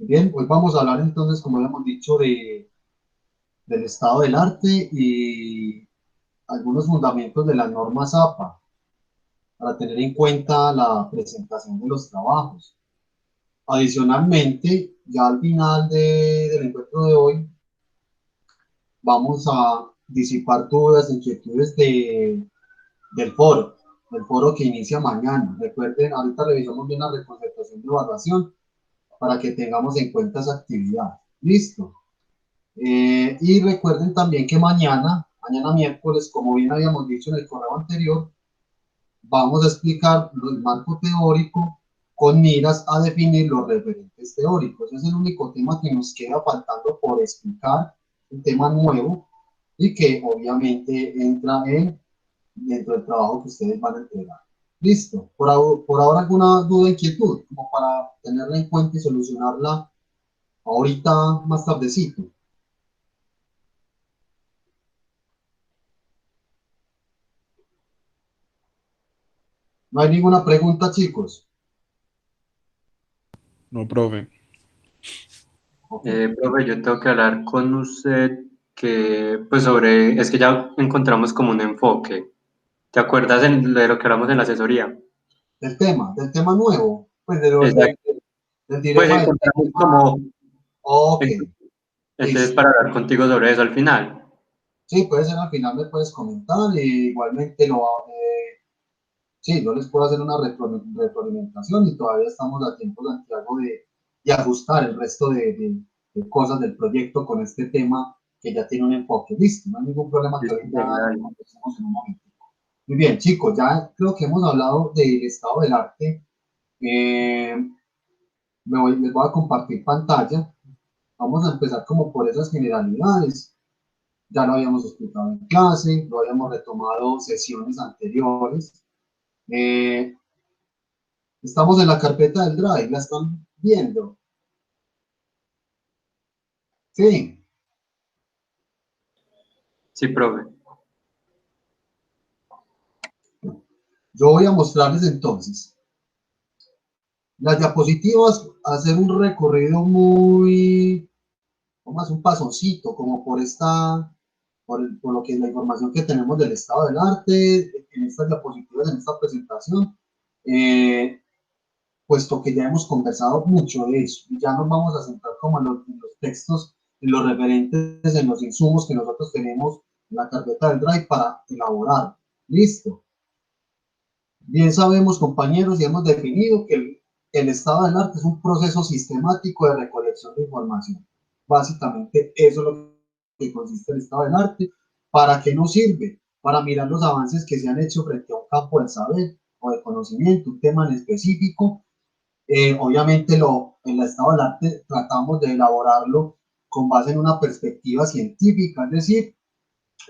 Bien, hoy vamos a hablar entonces, como habíamos dicho, del estado del arte y algunos fundamentos de las normas APA para tener en cuenta la presentación de los trabajos. Adicionalmente, ya al final del encuentro de hoy, vamos a disipar dudas, inquietudes del foro que inicia mañana. Recuerden, ahorita revisamos bien la reconcentración de evaluación para que tengamos en cuenta esa actividad. ¿Listo? Y recuerden también que mañana miércoles, como bien habíamos dicho en el correo anterior, vamos a explicar el marco teórico con miras a definir los referentes teóricos. Es el único tema que nos queda faltando por explicar, un tema nuevo y que obviamente entra dentro del trabajo que ustedes van a entregar. Listo. Por ahora alguna duda, inquietud, como para tenerla en cuenta y solucionarla ahorita más tardecito. No hay ninguna pregunta, chicos. No, profe. Ok. Profe, yo tengo que hablar con usted pues es que ya encontramos como un enfoque. ¿Te acuerdas de lo que hablamos en la asesoría? Del tema nuevo, pues Exacto. del Pues dilema del encontramos tema. Ok, entonces listo. para hablar contigo sobre eso al final. Sí, puede ser al final me puedes comentar y igualmente sí, yo les puedo hacer una retroalimentación y todavía estamos a tiempo, Santiago, de ajustar el resto de cosas del proyecto con este tema que ya tiene un enfoque. Listo, no hay ningún problema que Listo, ahorita profe, dale. conversemos en un momento. Muy bien, chicos, ya creo que hemos hablado del estado del arte. Eh, les voy a compartir pantalla. Vamos a empezar como por esas generalidades. Ya lo habíamos explicado en clase, lo habíamos retomado sesiones anteriores. Eh, Estamos en la carpeta del Drive, ¿la están viendo? Sí, Sí, profe. yo voy a mostrarles entonces las diapositivas, hacer un recorrido muy, como un pasoncito, como por lo que es la información que tenemos del estado del arte, en estas diapositivas, en esta presentación. Eh, Puesto que ya hemos conversado mucho de eso. Y ya nos vamos a centrar como en los textos, en los referentes, en los insumos que nosotros tenemos en la carpeta del Drive para elaborar. Listo. Bien sabemos, compañeros, y hemos definido que el estado del arte es un proceso sistemático de recolección de información. Básicamente, eso es lo que consiste el estado del arte. ¿Para qué nos sirve? Para mirar los avances que se han hecho frente a un campo del saber o de conocimiento, un tema en específico. Obviamente el estado del arte tratamos de elaborarlo con base en una perspectiva científica, es decir,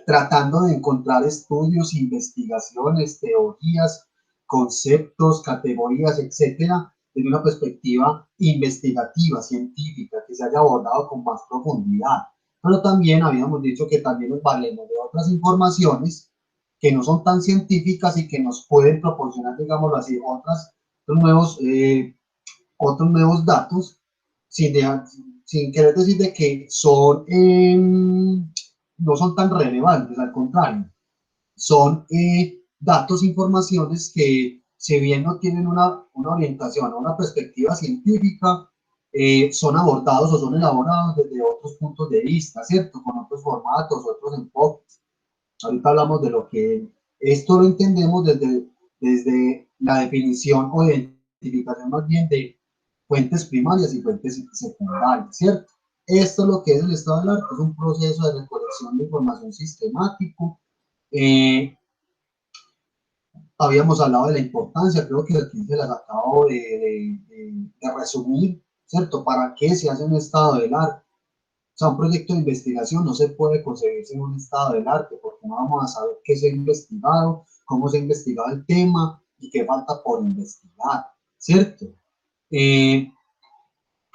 tratando de encontrar estudios, investigaciones, teorías, conceptos, categorías, etcétera, desde una perspectiva investigativa, científica, que se haya abordado con más profundidad. Pero también habíamos dicho que también nos valemos de otras informaciones que no son tan científicas y que nos pueden proporcionar, digámoslo así, otros nuevos otros nuevos datos sin, dejar, sin querer decir de que no son tan relevantes, al contrario, son datos, informaciones que si bien no tienen una orientación, una perspectiva científica, son abordados o son elaborados desde otros puntos de vista, ¿cierto? Con otros formatos, otros enfoques. Ahorita hablamos de lo que esto lo entendemos desde la definición o identificación más bien de fuentes primarias y fuentes secundarias, ¿cierto? Esto lo que es el estado del arte es un proceso de recolección de información sistemático. Eh, Habíamos hablado de la importancia, creo que aquí se las acabo de resumir, ¿cierto? ¿Para qué se hace un estado del arte? O sea, un proyecto de investigación no se puede concebir sin un estado del arte, porque no vamos a saber qué se ha investigado, cómo se ha investigado el tema y qué falta por investigar, ¿cierto? Eh,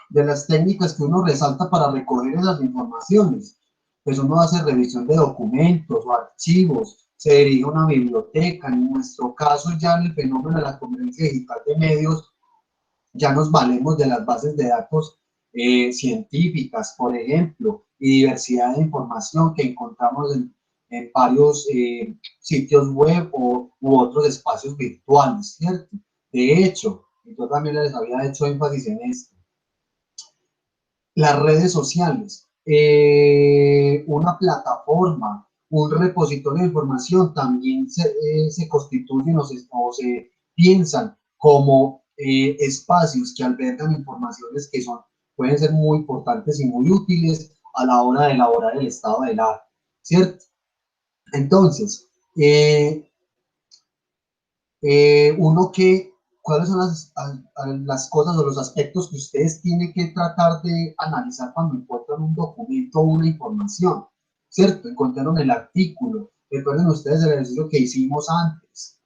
de las técnicas que uno resalta para recoger esas informaciones, pues uno hace revisión de documentos o archivos, se dirige a una biblioteca, en nuestro caso ya en el fenómeno de la conferencia digital de medios, ya nos valemos de las bases de datos científicas, por ejemplo, y diversidad de información que encontramos en varios sitios web u otros espacios virtuales, ¿cierto? De hecho, yo también les había hecho énfasis en esto, las redes sociales, una plataforma, un repositorio de información también se constituyen o se piensan como espacios que albergan informaciones que pueden ser muy importantes y muy útiles a la hora de elaborar el estado del arte, ¿cierto? Entonces, ¿cuáles son las cosas o los aspectos que ustedes tienen que tratar de analizar cuando encuentran un documento o una información? ¿Cierto? Encontraron el artículo. Recuerden ustedes el ejercicio que hicimos antes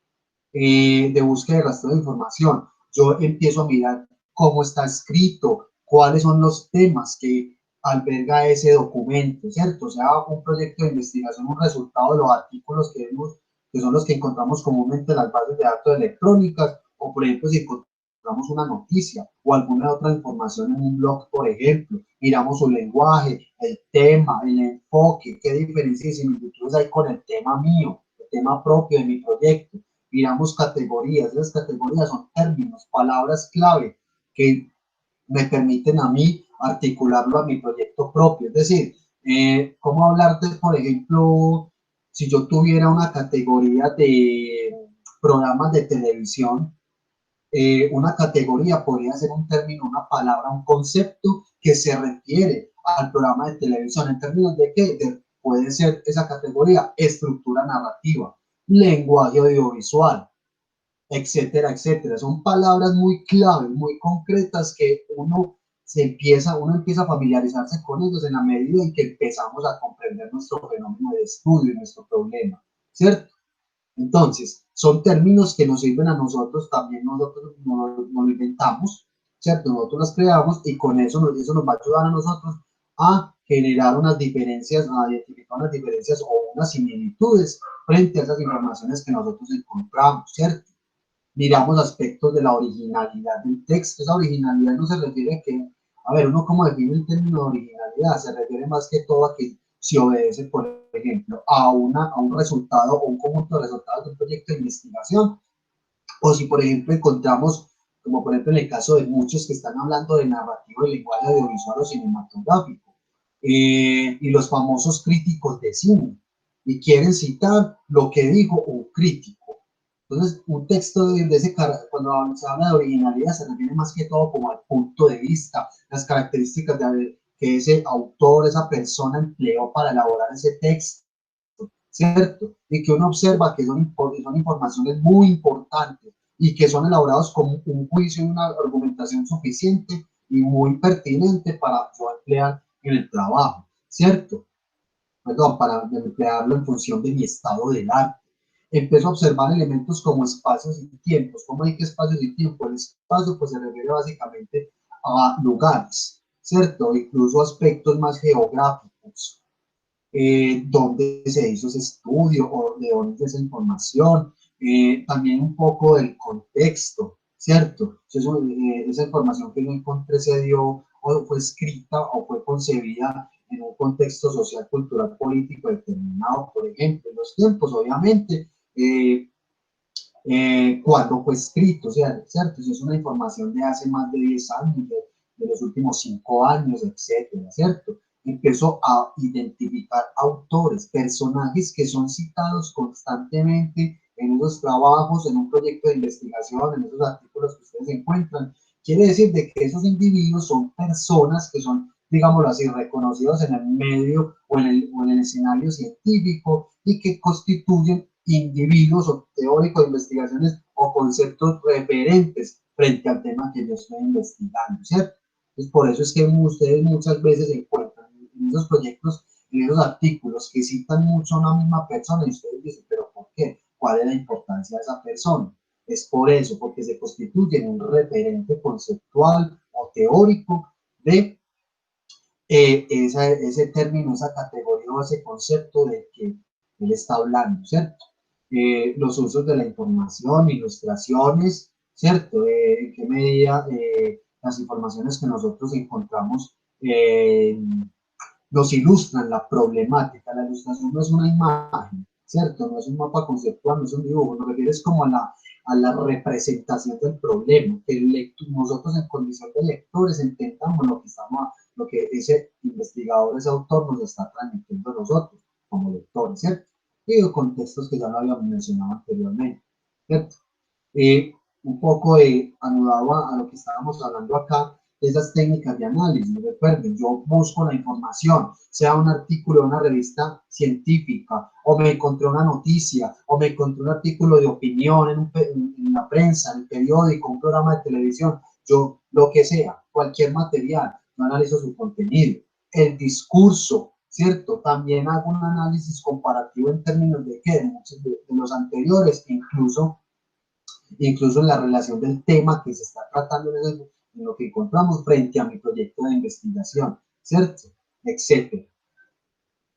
de búsqueda y rastreo de información. Yo empiezo a mirar cómo está escrito, cuáles son los temas que alberga ese documento, ¿cierto? O sea, un proyecto de investigación, un resultado de los artículos que vemos, que son los que encontramos comúnmente en las bases de datos electrónicas, o por ejemplo, si encontramos una noticia o alguna otra información en un blog, por ejemplo, miramos su lenguaje, el tema, el enfoque, qué diferencias y similitudes hay con el tema mío, el tema propio de mi proyecto. Miramos categorías, las categorías son términos, palabras clave que me permiten a mí articularlo a mi proyecto propio. Es decir, ¿cómo hablar de, por ejemplo, si yo tuviera una categoría de programas de televisión, una categoría podría ser un término, una palabra, un concepto que se refiere al programa de televisión. ¿En términos de qué? Puede ser esa categoría estructura narrativa, lenguaje audiovisual, etcétera, etcétera. Son palabras muy claves, muy concretas que uno empieza a familiarizarse con ellos en la medida en que empezamos a comprender nuestro fenómeno de estudio y nuestro problema, ¿cierto? Entonces, son términos que nos sirven a nosotros, también nosotros nos lo inventamos, ¿cierto? Nosotros los creamos y con eso nos va a ayudar a nosotros a generar unas diferencias, a identificar unas diferencias o unas similitudes frente a esas informaciones que nosotros encontramos, ¿cierto? Miramos aspectos de la originalidad del texto. Esa originalidad no se refiere a que, a ver, uno cómo define el término de originalidad, se refiere más que todo a que si obedece, por ejemplo, a un resultado o un conjunto de resultados de un proyecto de investigación, o si, por ejemplo, encontramos, como por ejemplo en el caso de muchos que están hablando de narrativo y lenguaje audiovisual o cinematográfico, y los famosos críticos de cine, y quieren citar lo que dijo un crítico. Entonces, un texto de ese cuando se habla de originalidad, se refiere más que todo como al punto de vista, las características que ese autor, esa persona empleó para elaborar ese texto, ¿cierto? Y que uno observa que son informaciones muy importantes y que son elaborados con un juicio y una argumentación suficiente y muy pertinente para yo emplear en el trabajo, ¿cierto? Perdón, para emplearlo en función de mi estado del arte. Empiezo a observar elementos como espacios y tiempos. ¿Cómo hay que espacios y tiempos? El espacio pues se refiere básicamente a lugares, ¿cierto? Incluso aspectos más geográficos, dónde se hizo ese estudio o de dónde es esa información, también un poco del contexto, ¿cierto? Esa información que yo encontré se dio o fue escrita o fue concebida en un contexto social, cultural, político determinado, por ejemplo, en los tiempos, obviamente, cuando fue escrito, o sea, ¿cierto? Eso es una información de hace más de 10 años, de los últimos 5 años, etcétera, ¿cierto? Empezó a identificar autores, personajes que son citados constantemente en esos trabajos, en un proyecto de investigación, en esos artículos que ustedes encuentran. Quiere decir de que esos individuos son personas que son, digámoslo así, reconocidos en el medio o en el escenario científico y que constituyen individuos o teóricos de investigaciones o conceptos referentes frente al tema que yo estoy investigando, ¿cierto? Entonces, por eso es que ustedes muchas veces encuentran en esos proyectos, en esos artículos que citan mucho a una misma persona y ustedes dicen, pero ¿por qué? ¿Cuál es la importancia de esa persona? Es por eso, porque se constituye en un referente conceptual o teórico de ese término, esa categoría o ese concepto de que él está hablando, ¿cierto? Los usos de la información, ilustraciones, ¿cierto? En qué medida las informaciones que nosotros encontramos nos ilustran la problemática. La ilustración no es una imagen, ¿cierto? No es un mapa conceptual, no es un dibujo, nos refieres como a la representación del problema, que nosotros en condición de lectores entendamos lo que ese investigador, ese autor nos está transmitiendo a nosotros como lectores, ¿cierto? Y los contextos que ya lo habíamos mencionado anteriormente, ¿cierto? Un poco anudado a lo que estábamos hablando acá, esas técnicas de análisis. Recuerden, yo busco la información, sea un artículo de una revista científica, o me encontré una noticia, o me encontré un artículo de opinión en la prensa, en el periódico, un programa de televisión, yo, lo que sea, cualquier material, yo analizo su contenido. El discurso, ¿cierto? También hago un análisis comparativo en términos de qué, de los anteriores, incluso en la relación del tema que se está tratando en lo que encontramos frente a mi proyecto de investigación, ¿cierto? Etcétera.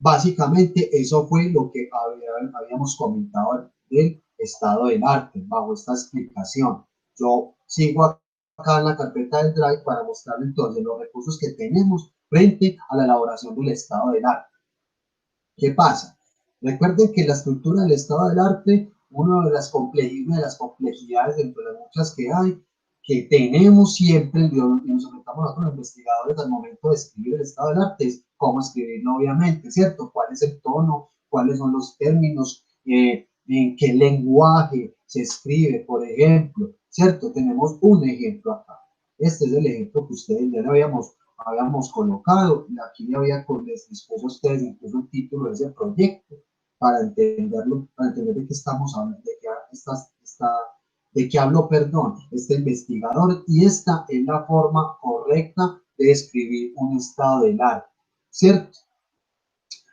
Básicamente eso fue lo que habíamos comentado del estado del arte, bajo esta explicación. Yo sigo acá en la carpeta del Drive para mostrar entonces los recursos que tenemos frente a la elaboración del estado del arte. ¿Qué pasa? Recuerden que la estructura del estado del arte, una de las complejidades entre las muchas que hay, que tenemos siempre, y nos enfrentamos nosotros los investigadores al momento de escribir el estado del arte, es cómo escribirlo, obviamente, ¿cierto? ¿Cuál es el tono? ¿Cuáles son los términos? ¿En qué lenguaje se escribe, por ejemplo? ¿Cierto? Tenemos un ejemplo acá. Este es el ejemplo que ustedes ya habíamos colocado, y aquí les dispuso a ustedes incluso el título de ese proyecto para entenderlo, para entender de qué estamos hablando, de qué habló, perdón, este investigador, y esta es la forma correcta de describir un estado del arte, ¿cierto?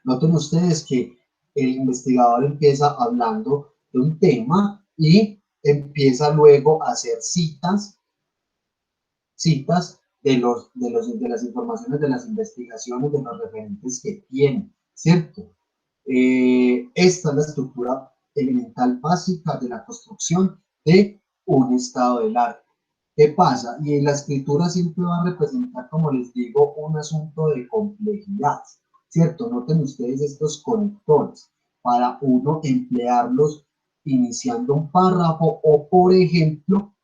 Noten ustedes que el investigador empieza hablando de un tema y empieza luego a hacer citas de las informaciones, de las investigaciones, de los referentes que tiene, ¿cierto? Esta es la estructura elemental básica de la construcción de un estado del arte. ¿Qué pasa? Y en la escritura siempre va a representar, como les digo, un asunto de complejidad, ¿cierto? Noten ustedes estos conectores para uno emplearlos iniciando un párrafo o, por ejemplo,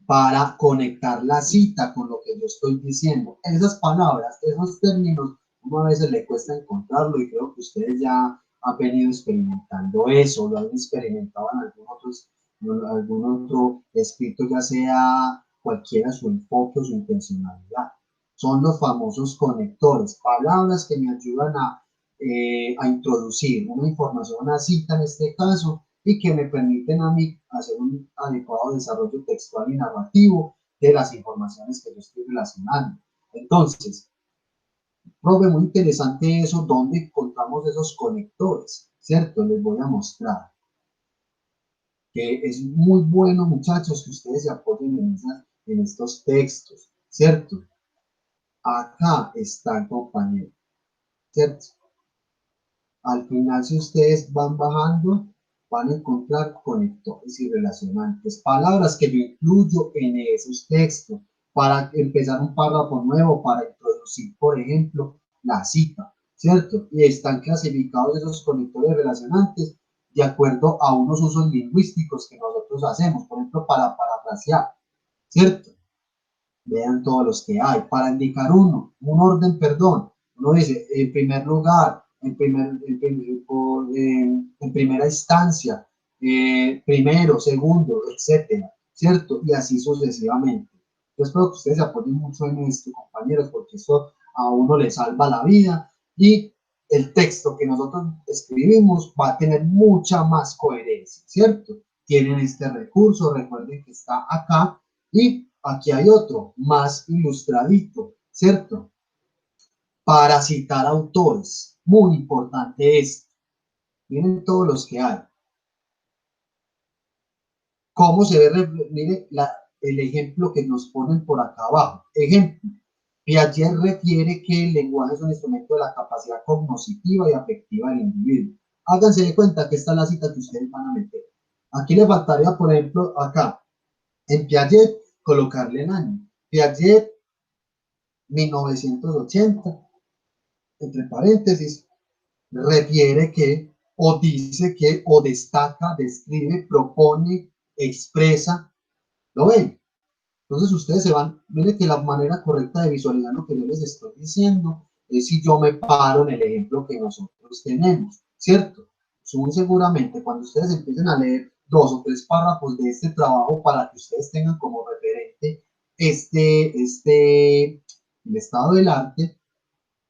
para conectar la cita con lo que yo estoy diciendo. Esas palabras, esos términos, uno a veces le cuesta encontrarlo y creo que ustedes ya han venido experimentando eso, lo han experimentado en algún otro escrito, ya sea cualquiera su enfoque o su intencionalidad. Son los famosos conectores, palabras que me ayudan a introducir una información, una cita en este caso, y que me permiten a mí hacer un adecuado desarrollo textual y narrativo de las informaciones que yo estoy relacionando. Entonces, profe, muy interesante eso, ¿dónde encontramos esos conectores? ¿Cierto? Les voy a mostrar que es muy bueno, muchachos, que ustedes se apoyen en estos textos, ¿cierto? Acá está el compañero, ¿cierto? Al final, si ustedes van bajando, van a encontrar conectores y relacionantes, palabras que yo incluyo en esos textos para empezar un párrafo nuevo, para introducir, por ejemplo, la cita, ¿cierto? Y están clasificados esos conectores relacionantes de acuerdo a unos usos lingüísticos que nosotros hacemos, por ejemplo, para parafrasear, ¿cierto? Vean todos los que hay, para indicar un orden, perdón, uno dice, en primer lugar, en primera instancia, primero, segundo, etcétera, ¿cierto? Y así sucesivamente. Yo espero que ustedes se apoyen mucho en esto, compañeros, porque esto a uno le salva la vida y el texto que nosotros escribimos va a tener mucha más coherencia, ¿cierto? Tienen este recurso, recuerden que está acá, y aquí hay otro, más ilustradito, ¿cierto? Para citar autores, muy importante esto. Miren todos los que hay. ¿Cómo se ve? Mire el ejemplo que nos ponen por acá abajo. Ejemplo, Piaget refiere que el lenguaje es un instrumento de la capacidad cognitiva y afectiva del individuo. Háganse de cuenta que esta es la cita que ustedes van a meter. Aquí le faltaría, por ejemplo, acá, en Piaget, colocarle el año. Piaget, 1980, entre paréntesis, refiere que, o dice que, o destaca, describe, propone, expresa. ¿Lo ven? Entonces ustedes se van, miren que la manera correcta de visualizar lo que yo les estoy diciendo es si yo me paro en el ejemplo que nosotros tenemos, ¿cierto? Muy seguramente cuando ustedes empiecen a leer 2 o 3 párrafos de este trabajo para que ustedes tengan como referente el estado del arte,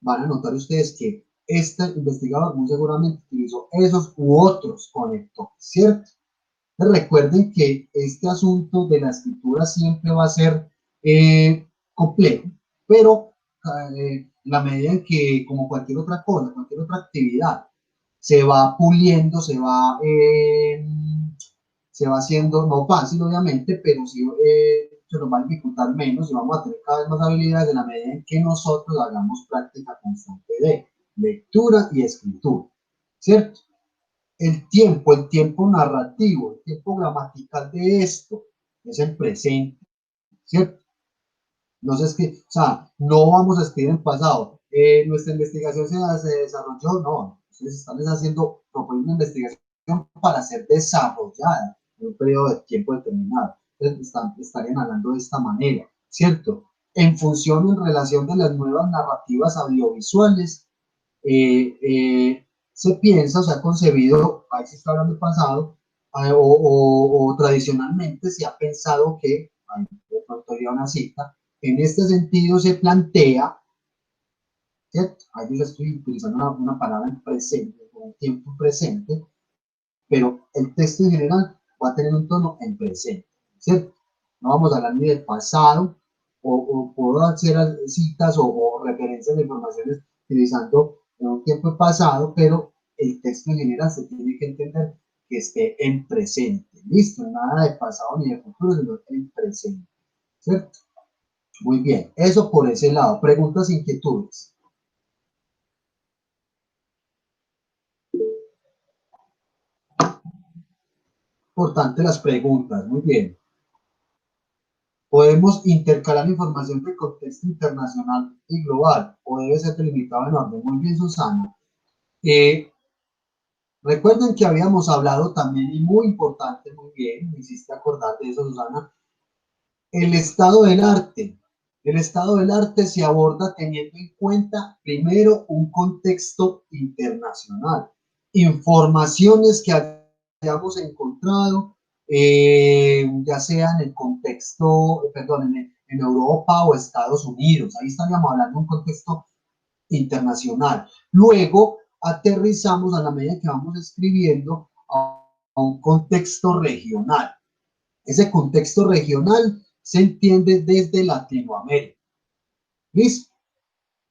van a notar ustedes que este investigador muy seguramente utilizó esos u otros conectores, ¿cierto? Recuerden que este asunto de la escritura siempre va a ser complejo, pero la medida en que, como cualquier otra cosa, cualquier otra actividad, se va puliendo, se va haciendo, no fácil obviamente, pero sí se nos va a dificultar menos y vamos a tener cada vez más habilidades en la medida en que nosotros hagamos práctica constante de lectura y escritura, ¿cierto? El tiempo narrativo, el tiempo gramatical de esto es el presente, ¿cierto? No sé, es que, o sea, no vamos a escribir en pasado. Nuestra investigación se desarrolló, no, ustedes están haciendo, proponiendo una investigación para ser desarrollada en un periodo de tiempo determinado. Entonces, estarían hablando de esta manera, ¿cierto? En función, en relación de las nuevas narrativas audiovisuales, se piensa, o se ha concebido, ahí se está hablando del pasado, o tradicionalmente se ha pensado que, ahí de pronto haría una cita, en este sentido se plantea, ¿cierto? Ahí yo estoy utilizando una palabra en presente, un tiempo presente, pero el texto en general va a tener un tono en presente, ¿cierto? No vamos a hablar ni del pasado, o puedo hacer citas o referencias de informaciones utilizando un tiempo pasado, pero el texto en general se tiene que entender que esté en presente, ¿listo? Nada de pasado ni de futuro, sino en presente, ¿cierto? Muy bien, eso por ese lado. Preguntas, inquietudes. Importante las preguntas, muy bien. Podemos intercalar información del contexto internacional y global, o debe ser delimitado en orden. Muy bien, Susana. Recuerden que habíamos hablado también, y muy importante, muy bien, me hiciste acordar de eso, Susana, el estado del arte. El estado del arte se aborda teniendo en cuenta, primero, un contexto internacional, informaciones que hayamos encontrado, ya sea en el contexto, perdón, en Europa o Estados Unidos. Ahí estaríamos hablando de un contexto internacional. Luego, aterrizamos a la medida que vamos escribiendo a un contexto regional. Ese contexto regional se entiende desde Latinoamérica. ¿Listo?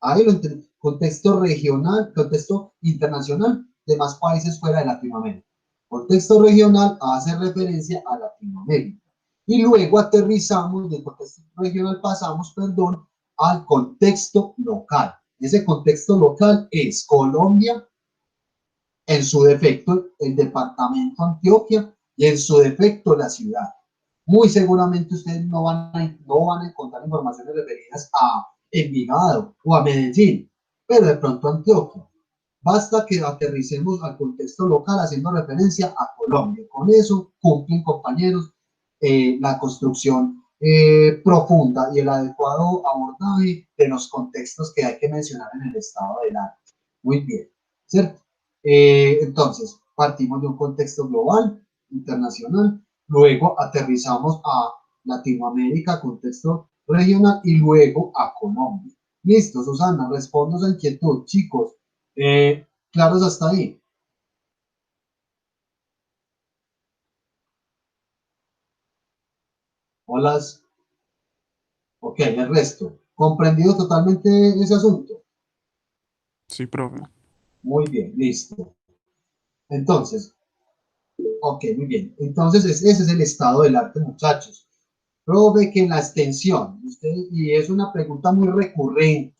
Ahí lo entiendo. Contexto regional, contexto internacional de más países fuera de Latinoamérica. Contexto regional hace referencia a Latinoamérica. Y luego aterrizamos del contexto regional, pasamos, perdón, al contexto local. Ese contexto local es Colombia, en su defecto el departamento Antioquia y en su defecto la ciudad. Muy seguramente ustedes no van a encontrar informaciones referidas a Envigado o a Medellín, pero de pronto Antioquia. Basta que aterricemos al contexto local haciendo referencia a Colombia. Con eso cumplen, compañeros, la construcción profunda y el adecuado abordaje de los contextos que hay que mencionar en el estado del arte. Muy bien, ¿cierto? Entonces, partimos de un contexto global, internacional, luego aterrizamos a Latinoamérica, contexto regional, y luego a Colombia. Listo, Susana, respondo a inquietud. Chicos, ¿claros hasta ahí? Hola. Ok, el resto. ¿Comprendido totalmente ese asunto? Sí, profe. Muy bien, listo. Entonces, ok, muy bien. Entonces, ese es el estado del arte, muchachos. Profe, que en la extensión, y es una pregunta muy recurrente,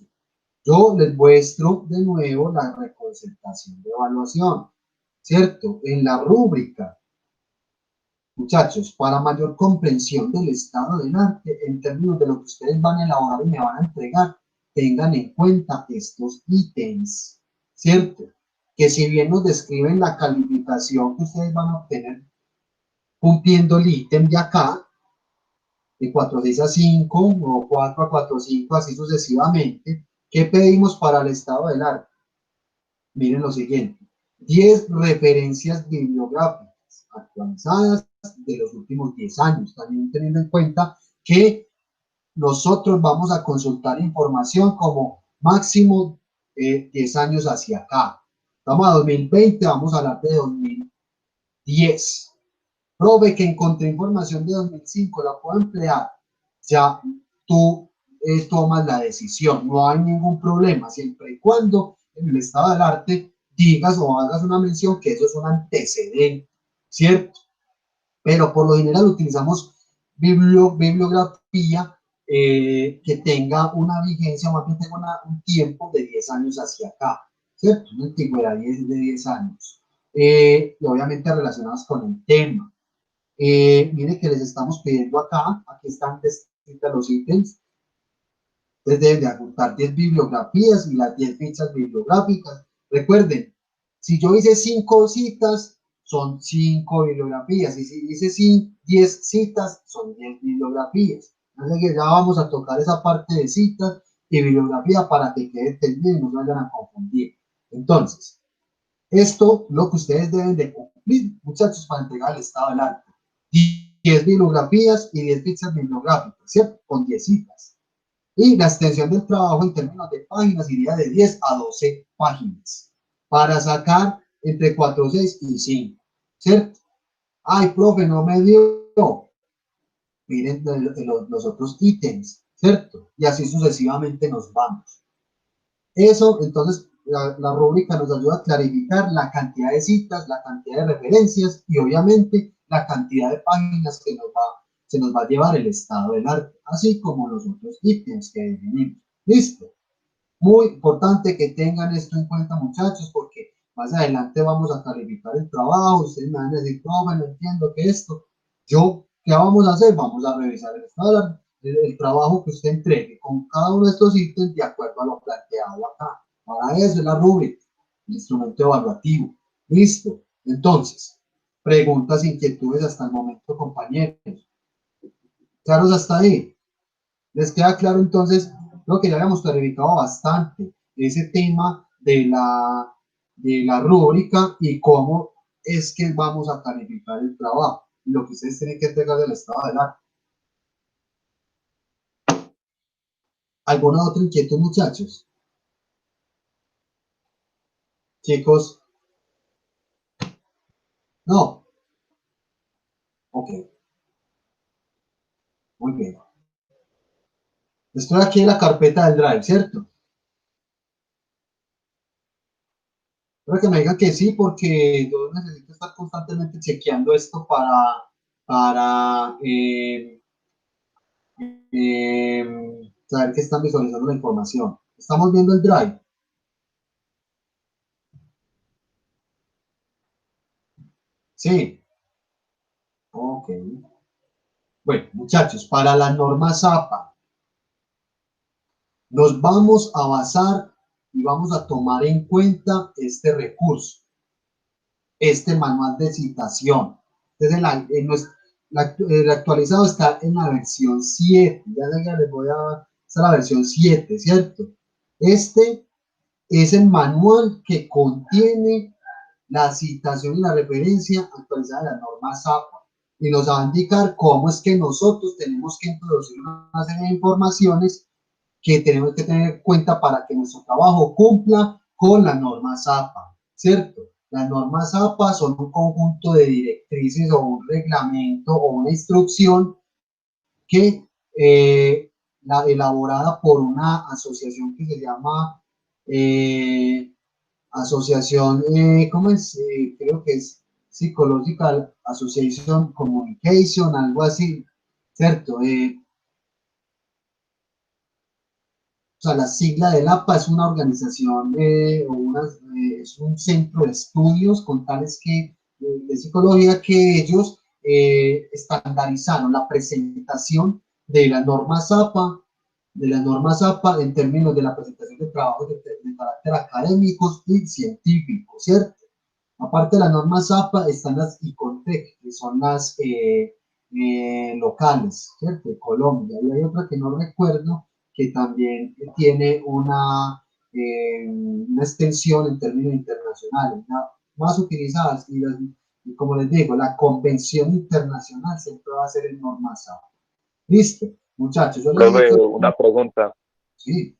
yo les muestro de nuevo la reconcentración de evaluación, ¿cierto? En la rúbrica, Muchachos, para mayor comprensión del estado del arte, en términos de lo que ustedes van a elaborar y me van a entregar, tengan en cuenta estos ítems, ¿cierto? Que si bien nos describen la calificación que ustedes van a obtener cumpliendo el ítem de acá, de 4.6 a 5 o 4 a 4.5, así sucesivamente, ¿qué pedimos para el estado del arte? Miren lo siguiente, 10 referencias bibliográficas actualizadas de los últimos 10 años, también teniendo en cuenta que nosotros vamos a consultar información como máximo 10 años hacia acá. Vamos a 2020, vamos a hablar de 2010. Prove que encontré información de 2005, la puedo emplear. Ya tú tomas la decisión, no hay ningún problema, siempre y cuando en el estado del arte digas o hagas una mención que eso es un antecedente, ¿cierto? Pero por lo general utilizamos bibliografía que tenga una vigencia, más bien tenga un tiempo de 10 años hacia acá, ¿cierto? Una antigüedad de 10 años. Y obviamente relacionadas con el tema. Mire que les estamos pidiendo acá, aquí están descritos los ítems. Ustedes deben de apuntar 10 bibliografías y las 10 fichas bibliográficas. Recuerden, si yo hice 5 citas, son 5 bibliografías. Y si hice 10 citas, son 10 bibliografías. Así que ya vamos a tocar esa parte de citas y bibliografía para que quede entendido y no se vayan a confundir. Entonces, esto lo que ustedes deben de cumplir, muchachos, para entregar el estado del arte. 10 bibliografías y 10 fichas bibliográficas, ¿cierto? Con 10 citas. Y la extensión del trabajo en términos de páginas iría de 10 a 12 páginas para sacar entre 4, 6 y 5, ¿cierto? Ay, profe, no me dio. Miren los otros ítems, ¿cierto? Y así sucesivamente nos vamos. Eso, entonces, la rúbrica nos ayuda a clarificar la cantidad de citas, la cantidad de referencias y obviamente la cantidad de páginas que se nos va a llevar el estado del arte, así como los otros ítems que definimos. Listo. Muy importante que tengan esto en cuenta, muchachos, porque más adelante vamos a calificar el trabajo. Ustedes me van a decir, no, no entiendo que esto. ¿Qué vamos a hacer? Vamos a revisar el estado del arte, el trabajo que usted entregue con cada uno de estos ítems de acuerdo a lo planteado acá. Para eso es la rúbrica, el instrumento evaluativo. Listo. Entonces, preguntas, inquietudes hasta el momento, compañeros. ¿Claros hasta ahí? ¿Les queda claro entonces? Creo que ya habíamos clarificado bastante ese tema de la rúbrica y cómo es que vamos a calificar el trabajo y lo que ustedes tienen que entregar del estado del arte. ¿Alguna otra inquietud, muchachos? Chicos. No. Ok. Muy bien. Estoy aquí en la carpeta del Drive, ¿cierto? Espero que me digan que sí, porque yo necesito estar constantemente chequeando esto para saber que están visualizando la información. Estamos viendo el Drive. Sí. Ok. Bueno, muchachos, para la norma ZAPA, nos vamos a basar y vamos a tomar en cuenta este recurso, este manual de citación. Entonces, el actualizado está en la versión 7. Ya les voy a esta es la versión 7, ¿cierto? Este es el manual que contiene la citación y la referencia actualizada de la norma ZAPA y nos va a indicar cómo es que nosotros tenemos que introducir una serie de informaciones que tenemos que tener en cuenta para que nuestro trabajo cumpla con la norma ZAPA, ¿cierto? Las normas ZAPA son un conjunto de directrices o un reglamento o una instrucción que elaborada por una asociación que se llama asociación, ¿cómo es? Creo que es Psychological Association Communication, algo así, ¿cierto? O sea, la sigla del APA es una organización es un centro de estudios con tales que de psicología que ellos estandarizaron la presentación de la norma ZAPA, en términos de la presentación de trabajos de carácter académicos y científicos, ¿cierto? Aparte de la norma ZAPA están las ICONTEC, que son las locales, ¿cierto? De Colombia. Y hay otra que no recuerdo, que también tiene una extensión en términos internacionales, ¿no? Más utilizadas. Y como les digo, la convención internacional siempre va a ser en norma ZAPA. Listo, muchachos. Yo les he Profe, dicho, una pregunta. sí.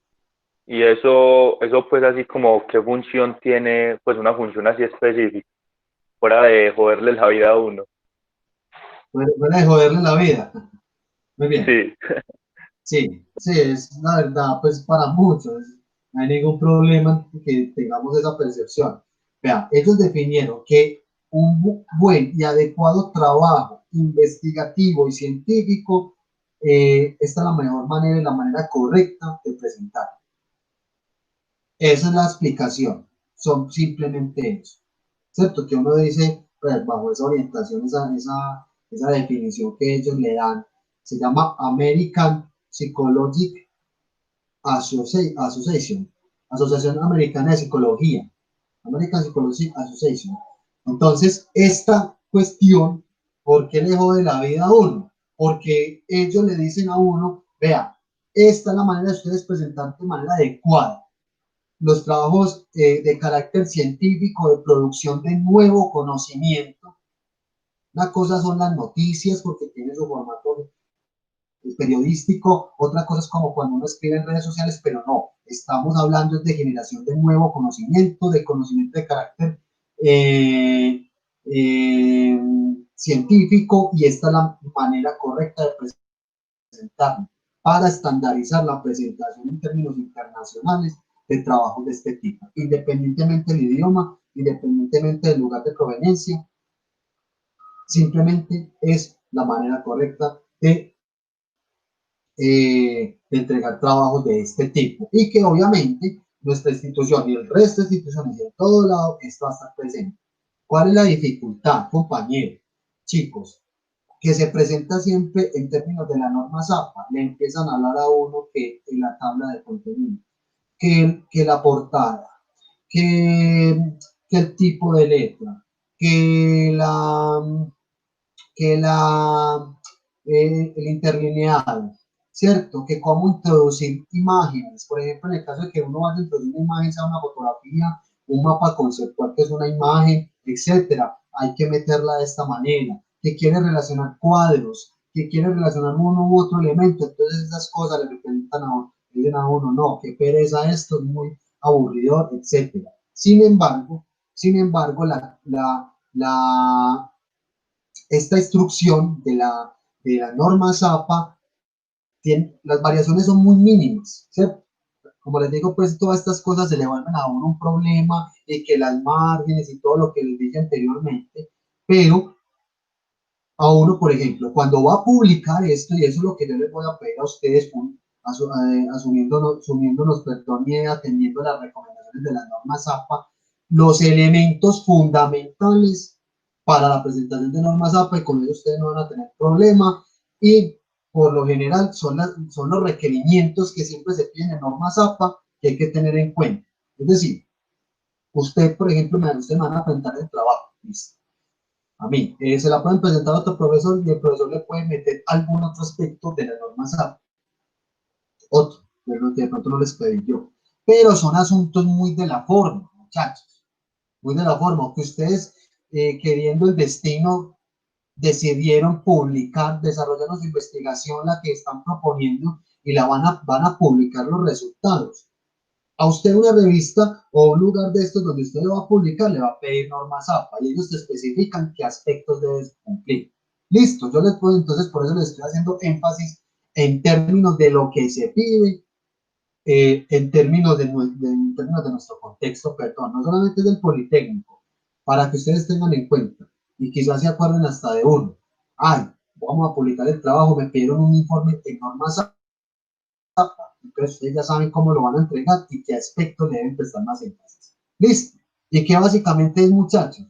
Y eso pues así como, ¿qué función tiene? Pues una función así específica, fuera de joderle la vida a uno. Fuera de joderle la vida. Muy bien. Sí. Sí, sí, es la verdad, pues para muchos no hay ningún problema que tengamos esa percepción. Vean, ellos definieron que un buen y adecuado trabajo investigativo y científico, esta es la mejor manera y la manera correcta de presentar. Esa es la explicación, son simplemente eso, ¿cierto? Que uno dice, pues, bajo esa orientación, esa definición que ellos le dan, se llama American Psychological Association, Asociación Americana de Psicología, American Psychology Association. Entonces, esta cuestión, ¿por qué le jode la vida a uno? Porque ellos le dicen a uno, vea, esta es la manera de ustedes presentar de manera adecuada los trabajos de carácter científico, de producción de nuevo conocimiento. Una cosa son las noticias, porque tiene su formato periodístico, otra cosa es como cuando uno escribe en redes sociales, pero no, estamos hablando de generación de nuevo conocimiento, de conocimiento de carácter científico, y esta es la manera correcta de presentarlo para estandarizar la presentación en términos internacionales de trabajos de este tipo, independientemente del idioma, independientemente del lugar de proveniencia, simplemente es la manera correcta de entregar trabajos de este tipo, y que obviamente nuestra institución y el resto de instituciones y en todo lado esto va a estar presente. ¿Cuál es la dificultad, compañeros? Chicos, que se presenta siempre en términos de la norma ZAPA, le empiezan a hablar a uno que en la tabla de contenido, que la portada, que el tipo de letra, el interlineado, ¿cierto? Que cómo introducir imágenes. Por ejemplo, en el caso de que uno vaya a introducir una imagen, sea una fotografía, un mapa conceptual que es una imagen, etcétera, hay que meterla de esta manera. Que quiere relacionar cuadros, que quiere relacionar uno u otro elemento, entonces esas cosas le representan a uno, no, qué pereza esto, es muy aburridor, etcétera. Sin embargo, esta instrucción de la norma ZAPA, las variaciones son muy mínimas, ¿cierto? Como les digo, pues todas estas cosas se le vuelven a uno un problema, y que las márgenes y todo lo que les dije anteriormente, pero a uno, por ejemplo, cuando va a publicar esto, y eso es lo que yo les voy a pedir a ustedes, asumiéndonos, perdón, y atendiendo las recomendaciones de la norma ZAPA, los elementos fundamentales para la presentación de normas ZAPA, y con ello ustedes no van a tener problema, y por lo general son los requerimientos que siempre se piden en norma ZAPA que hay que tener en cuenta. Es decir, usted, por ejemplo, ustedes me van a presentar el trabajo, ¿listo? A mí, se la pueden presentar a otro profesor, y el profesor le puede meter algún otro aspecto de la norma ZAPA, otro, pero que de pronto no les pedí yo. Pero son asuntos muy de la forma, muchachos, muy de la forma, que ustedes, queriendo el destino, decidieron publicar, desarrollando su investigación, la que están proponiendo, y van a publicar los resultados. A usted una revista o un lugar de estos donde usted lo va a publicar le va a pedir norma ZAPA, y ellos te especifican qué aspectos debes cumplir. Listo, yo les puedo, entonces por eso les estoy haciendo énfasis en términos de lo que se pide, en términos de nuestro contexto, perdón, no solamente del Politécnico, para que ustedes tengan en cuenta y quizás se acuerden hasta de uno. Ay, vamos a publicar el trabajo, me pidieron un informe en norma ZAPA, entonces ustedes ya saben cómo lo van a entregar y qué aspectos le deben prestar más énfasis. Listo. ¿Y qué básicamente es, muchachos?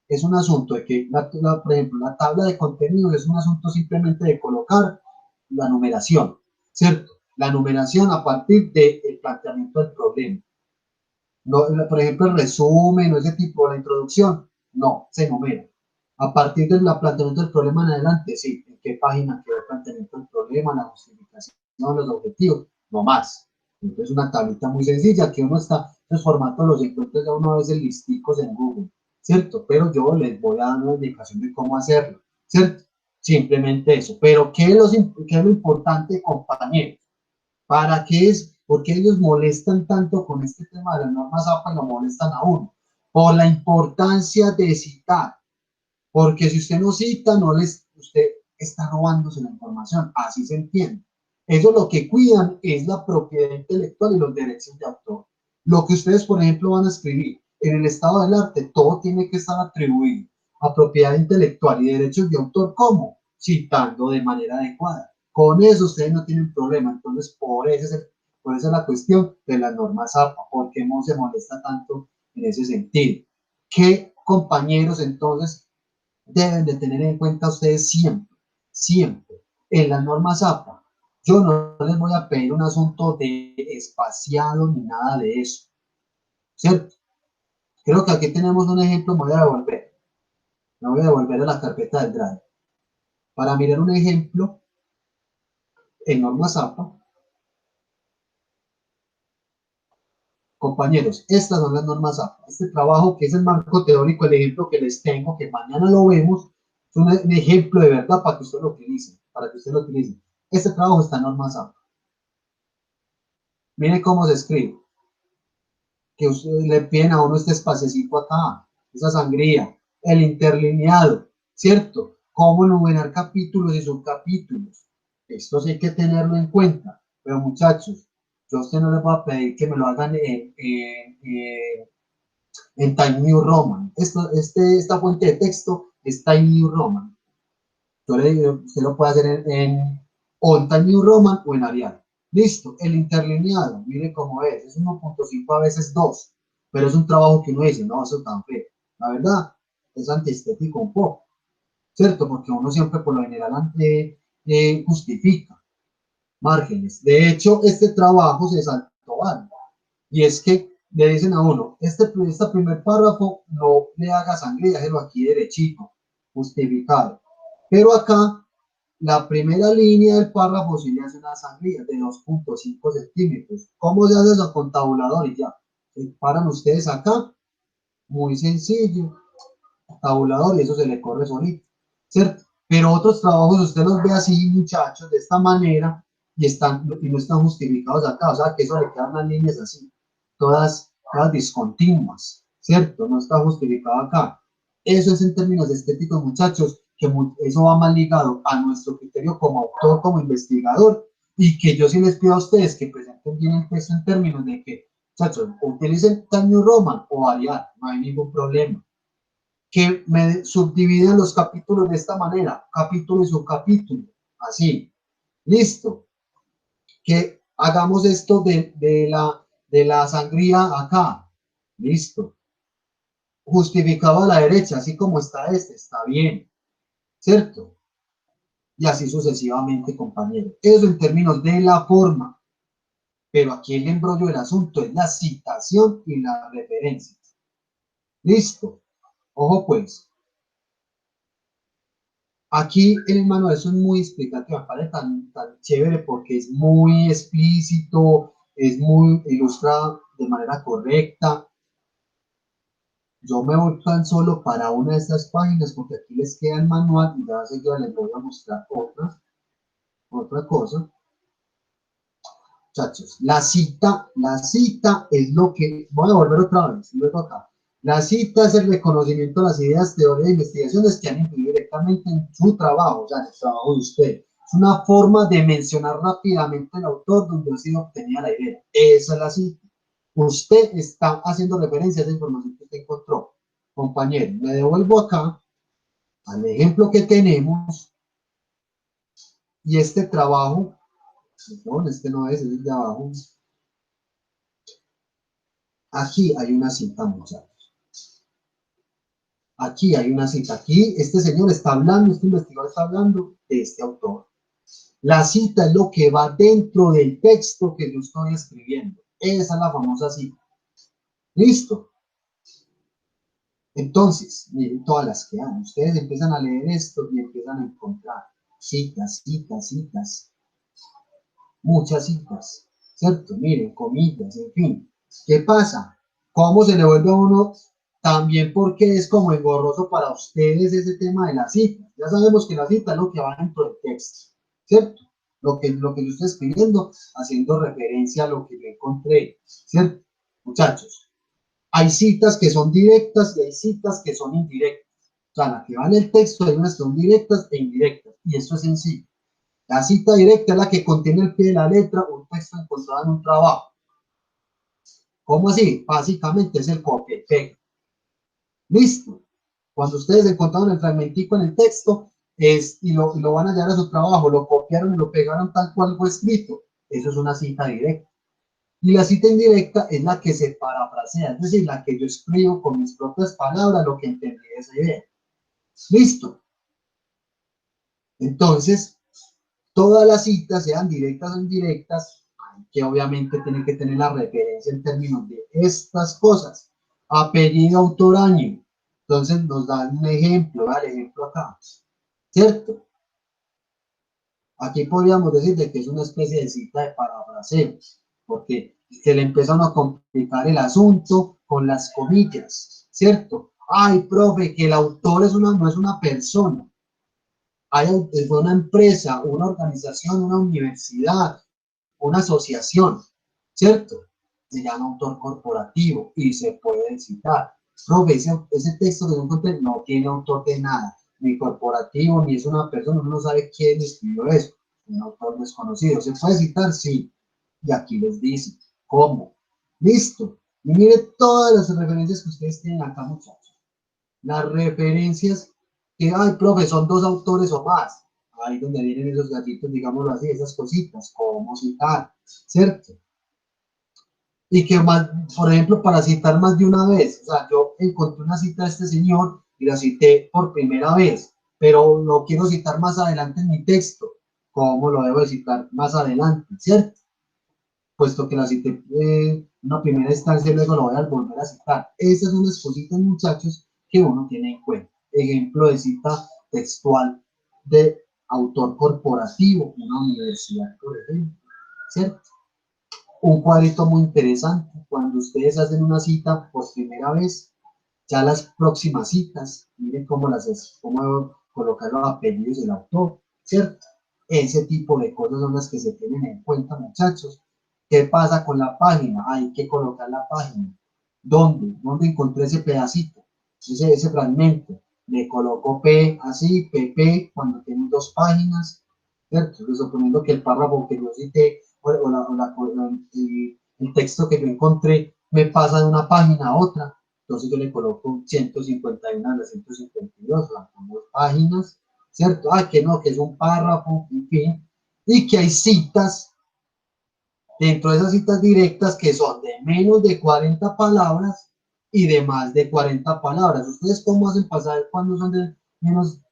es un asunto de que, por ejemplo, la tabla de contenidos es un asunto simplemente de colocar la numeración, ¿cierto? La numeración a partir del planteamiento del problema. No, por ejemplo, el resumen o ese tipo, la introducción, no, se numera. A partir del planteamiento del problema en adelante, sí, en qué página quedó el planteamiento del problema, la justificación, los objetivos, no más. Entonces, una tablita muy sencilla que uno está, los formatos los encuentra ya uno a veces listicos en Google, ¿cierto? Pero yo les voy a dar una indicación de cómo hacerlo, ¿cierto? Simplemente eso. Pero, ¿qué es lo importante, compañeros? ¿Para qué es? ¿Por qué ellos molestan tanto con este tema de las normas APA y lo molestan a uno? Por la importancia de citar. Porque si usted no cita, usted está robándose la información. Así se entiende. Ellos lo que cuidan es la propiedad intelectual y los derechos de autor. Lo que ustedes, por ejemplo, van a escribir en el estado del arte, todo tiene que estar atribuido a propiedad intelectual y derechos de autor. ¿Cómo? Citando de manera adecuada. Con eso ustedes no tienen problema. Entonces, por eso es la cuestión de las normas APA. ¿Por qué no se molesta tanto en ese sentido? ¿Qué compañeros entonces deben de tener en cuenta ustedes siempre, siempre, en las normas APA? Yo no les voy a pedir un asunto de espaciado ni nada de eso, ¿cierto? Creo que aquí tenemos un ejemplo, me voy a devolver a la carpeta del Drive, para mirar un ejemplo en normas APA. Compañeros, estas son las normas APA. Este trabajo que es el marco teórico, el ejemplo que les tengo, que mañana lo vemos, es un ejemplo de verdad para que usted lo utilice, Este trabajo está en normas APA. Mire cómo se escribe. Que usted, le piden a uno este espaciecito acá, esa sangría, el interlineado, ¿cierto? Cómo enumerar capítulos y subcapítulos. Esto sí hay que tenerlo en cuenta. Pero muchachos, yo a usted no les voy a pedir que me lo hagan en Time New Roman. Esta fuente de texto es Time New Roman. Yo le digo, usted lo puede hacer o en Time New Roman o en Arial. Listo, el interlineado, mire cómo es 1.5 a veces 2, pero es un trabajo que uno dice, no, eso es tan feo. La verdad, es antiestético un poco, ¿cierto? Porque uno siempre por lo general justifica márgenes. De hecho, este trabajo se saltó algo, y es que le dicen a uno, este primer párrafo no le haga sangría, déjelo aquí derechito, justificado. Pero acá, la primera línea del párrafo sí le hace una sangría de 2.5 centímetros. ¿Cómo se hace eso? Con tabulador y ya. Paran ustedes acá, muy sencillo, tabulador, y eso se le corre solito, ¿cierto? Pero otros trabajos usted los ve así, muchachos, de esta manera, y no están justificados acá, o sea que eso le quedan unas líneas así, todas discontinuas, ¿cierto? No está justificado acá. Eso es en términos estéticos, muchachos, que eso va más ligado a nuestro criterio como autor, como investigador, y que yo sí les pido a ustedes que presenten bien el texto en términos de que, muchachos, utilicen Time New Roman o Arial, no hay ningún problema. Que me subdividen los capítulos de esta manera, capítulo y subcapítulo, así, listo. Que hagamos esto de la sangría acá, listo. Justificado a la derecha, así como está está bien, ¿cierto? Y así sucesivamente, compañeros. Eso en términos de la forma, pero aquí el embrollo del asunto es la citación y las referencias. Listo. Ojo pues. Aquí el manual es muy explicativo, me parece tan chévere porque es muy explícito, es muy ilustrado de manera correcta. Yo me voy tan solo para una de estas páginas porque aquí les queda el manual y ya seguida les voy a mostrar otra cosa. Muchachos, la cita es lo que, voy a volver otra vez, luego acá. La cita es el reconocimiento de las ideas, teorías e investigaciones que han influido directamente en su trabajo, o sea, en el trabajo de usted. Es una forma de mencionar rápidamente el autor donde ha sido obtenida la idea. Esa es la cita. Usted está haciendo referencia a esa información que usted encontró. Compañero, me devuelvo acá al ejemplo que tenemos y este trabajo, no, este no es el de abajo. Aquí hay una cita, muchachos. aquí hay una cita, aquí este señor está hablando, este investigador está hablando de este autor. La cita es lo que va dentro del texto que yo estoy escribiendo. Esa es la famosa cita. ¿Listo? Entonces, miren todas las que hay. Ustedes empiezan a leer esto y empiezan a encontrar citas, citas, citas. Muchas citas, ¿cierto? Miren, comillas, en fin. ¿Qué pasa? ¿Cómo se le vuelve a uno? También porque es como engorroso para ustedes ese tema de la cita. Ya sabemos que la cita es lo que va dentro del texto, ¿cierto? Lo que yo estoy escribiendo, haciendo referencia a lo que yo encontré, ¿cierto? Muchachos, hay citas que son directas y hay citas que son indirectas. O sea, la que va en el texto hay unas que son directas e indirectas, y esto es sencillo. La cita directa es la que contiene el pie de la letra un texto encontrado en un trabajo. ¿Cómo así? Básicamente es el copia y pega. Listo. Cuando ustedes encontraron el fragmentico en el texto y lo van a llevar a su trabajo, lo copiaron y lo pegaron tal cual fue escrito. Eso es una cita directa. Y la cita indirecta es la que se parafrasea, es decir, la que yo escribo con mis propias palabras lo que entendí de esa idea. Listo. Entonces, todas las citas, sean directas o indirectas, que obviamente tienen que tener la referencia en términos de estas cosas. Apellido, autor, año. Entonces nos dan un ejemplo, ¿vale? Ejemplo acá, ¿cierto? Aquí podríamos decir de que es una especie de cita de parafraseo, porque se le empieza a complicar el asunto con las comillas, ¿cierto? Ay, profe, que el autor no es una persona. Fue una empresa, una organización, una universidad, una asociación, ¿cierto? Se llama autor corporativo y se puede citar. Profe, ese texto que yo encontré no tiene autor de nada, ni corporativo, ni es una persona, uno no sabe quién escribió eso, un autor desconocido. ¿Se puede citar? Sí. Y aquí les dice, ¿cómo? Listo. Y mire todas las referencias que ustedes tienen acá, muchachos. Las referencias que, ay, profe, son dos autores o más. Ahí donde vienen esos gatitos, digámoslo así, esas cositas, cómo citar, ¿cierto? Y que más, por ejemplo, para citar más de una vez, o sea, yo encontré una cita de este señor y la cité por primera vez, pero lo quiero citar más adelante en mi texto, ¿cómo lo debo de citar más adelante, cierto? Puesto que la cité en una primera instancia y luego lo voy a volver a citar. Esas son las cositas, muchachos, que uno tiene en cuenta. Ejemplo de cita textual de autor corporativo, una universidad, por ejemplo, ¿cierto? Un cuadrito muy interesante, cuando ustedes hacen una cita por primera vez, ya las próximas citas, miren cómo colocar los apellidos del autor, ¿cierto? Ese tipo de cosas son las que se tienen en cuenta, muchachos. ¿Qué pasa con la página? Hay que colocar la página. ¿Dónde? ¿Dónde encontré ese pedacito? Ese fragmento. Le coloco P así, PP, cuando tienen dos páginas, ¿cierto? Entonces, suponiendo que el párrafo que yo cité el texto que yo encontré me pasa de una página a otra, entonces yo le coloco 151 a las 152, las páginas, ¿cierto? Ah, que no, que es un párrafo, en fin, y que hay citas dentro de esas citas directas que son de menos de 40 palabras y de más de 40 palabras. ¿Ustedes cómo hacen pasar cuando son de menos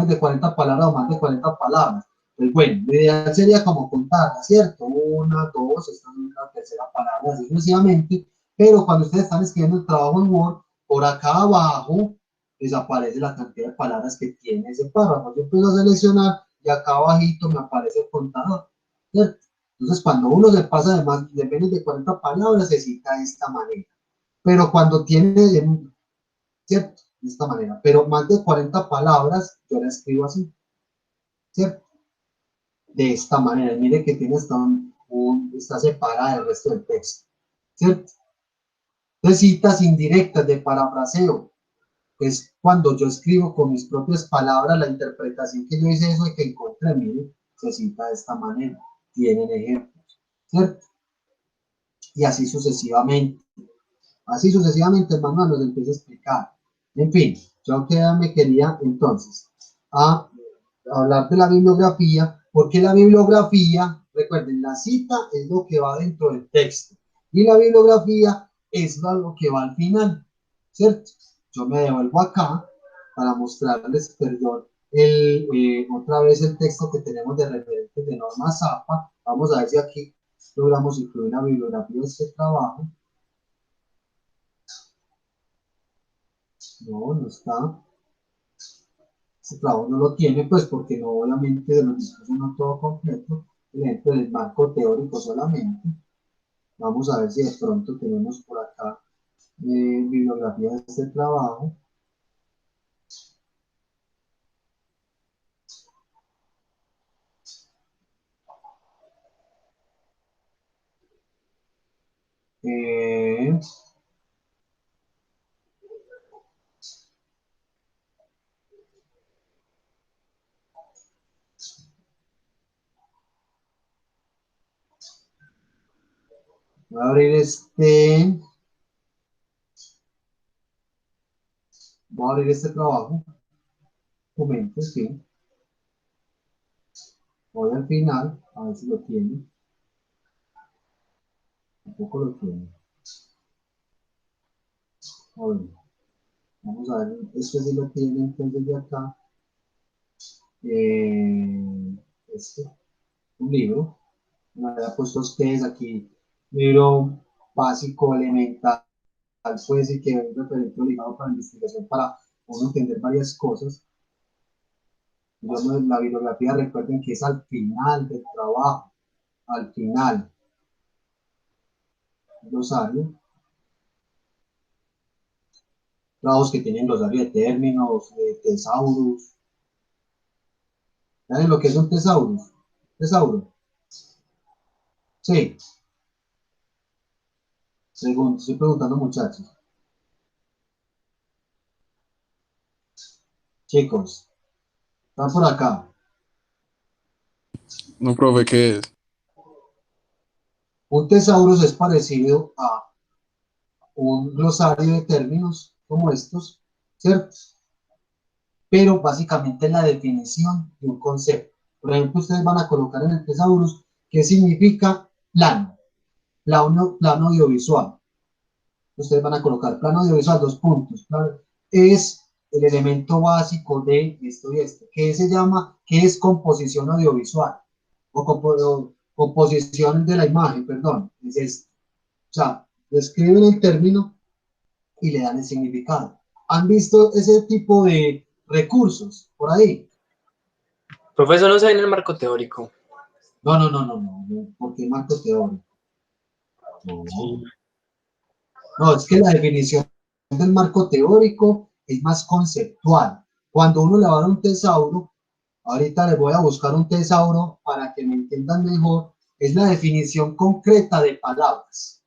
de 40 palabras o más de 40 palabras? Pues bueno, la idea sería como contarla, ¿cierto? Una, dos, esta es una tercera palabra, así sucesivamente, pero cuando ustedes están escribiendo el trabajo en Word, por acá abajo les aparece la cantidad de palabras que tiene ese párrafo. Yo empiezo a seleccionar y acá abajito me aparece el contador, ¿cierto? Entonces, cuando uno se pasa de menos de 40 palabras, se cita de esta manera. Pero cuando tiene, ¿cierto? De esta manera. Pero más de 40 palabras, yo la escribo así, ¿cierto? De esta manera. Y mire que tiene está separada del resto del texto, ¿cierto? Entonces, citas indirectas de parafraseo. Es cuando yo escribo con mis propias palabras la interpretación que yo hice de eso y que encontré, mire, se cita de esta manera. Tienen ejemplos, ¿cierto? Y así sucesivamente. Así sucesivamente, hermano, nos empieza a explicar. En fin, yo que me quería entonces hablar de la bibliografía, porque la bibliografía, recuerden, la cita es lo que va dentro del texto y la bibliografía es lo que va al final, ¿cierto? yo me devuelvo acá para mostrarles, perdón, otra vez el texto que tenemos de referentes de norma ZAPA. Vamos a ver si aquí logramos incluir la bibliografía de este trabajo. No, no está. Este trabajo no lo tiene, pues porque no, obviamente, de los discursos no todo completo. El ejemplo del marco teórico solamente. Vamos a ver si de pronto tenemos por acá bibliografía de este trabajo. Eh, Voy a abrir voy a abrir este trabajo, documento, sí. Voy al final, a ver si lo tiene. Tampoco lo tiene. A ver, vamos a ver, este sí lo tiene, entonces de acá. Este, un libro. Me había puesto ustedes aquí, libro básico, elemental, pues, y que es un referente obligado para investigación para uno entender varias cosas. Digamos, la bibliografía, recuerden que es al final del trabajo, al final, glosario, trabajos que tienen glosario de términos, tesaurus. ¿Saben lo que es un tesaurus? Tesauro. Sí, estoy preguntando, muchachos. Chicos, están por acá. No, profe, ¿qué es? Un tesaurus es parecido a un glosario de términos como estos, ¿cierto? Pero básicamente es la definición de un concepto. Por ejemplo, ustedes van a colocar en el tesaurus qué significa plano, plano audiovisual. Ustedes van a colocar plano audiovisual, dos puntos. Plano, es el elemento básico de esto y esto. ¿Qué se llama? ¿Qué es composición audiovisual? O composición de la imagen, perdón. Es esto. O sea, describen el término y le dan el significado. ¿Han visto ese tipo de recursos por ahí? Profesor, no se ve en el marco teórico. No, porque marco teórico. No, Sí. no, es que la definición del marco teórico es más conceptual. Cuando uno le va a dar un tesauro, ahorita les voy a buscar un tesauro para que me entiendan mejor, es la definición concreta de palabras.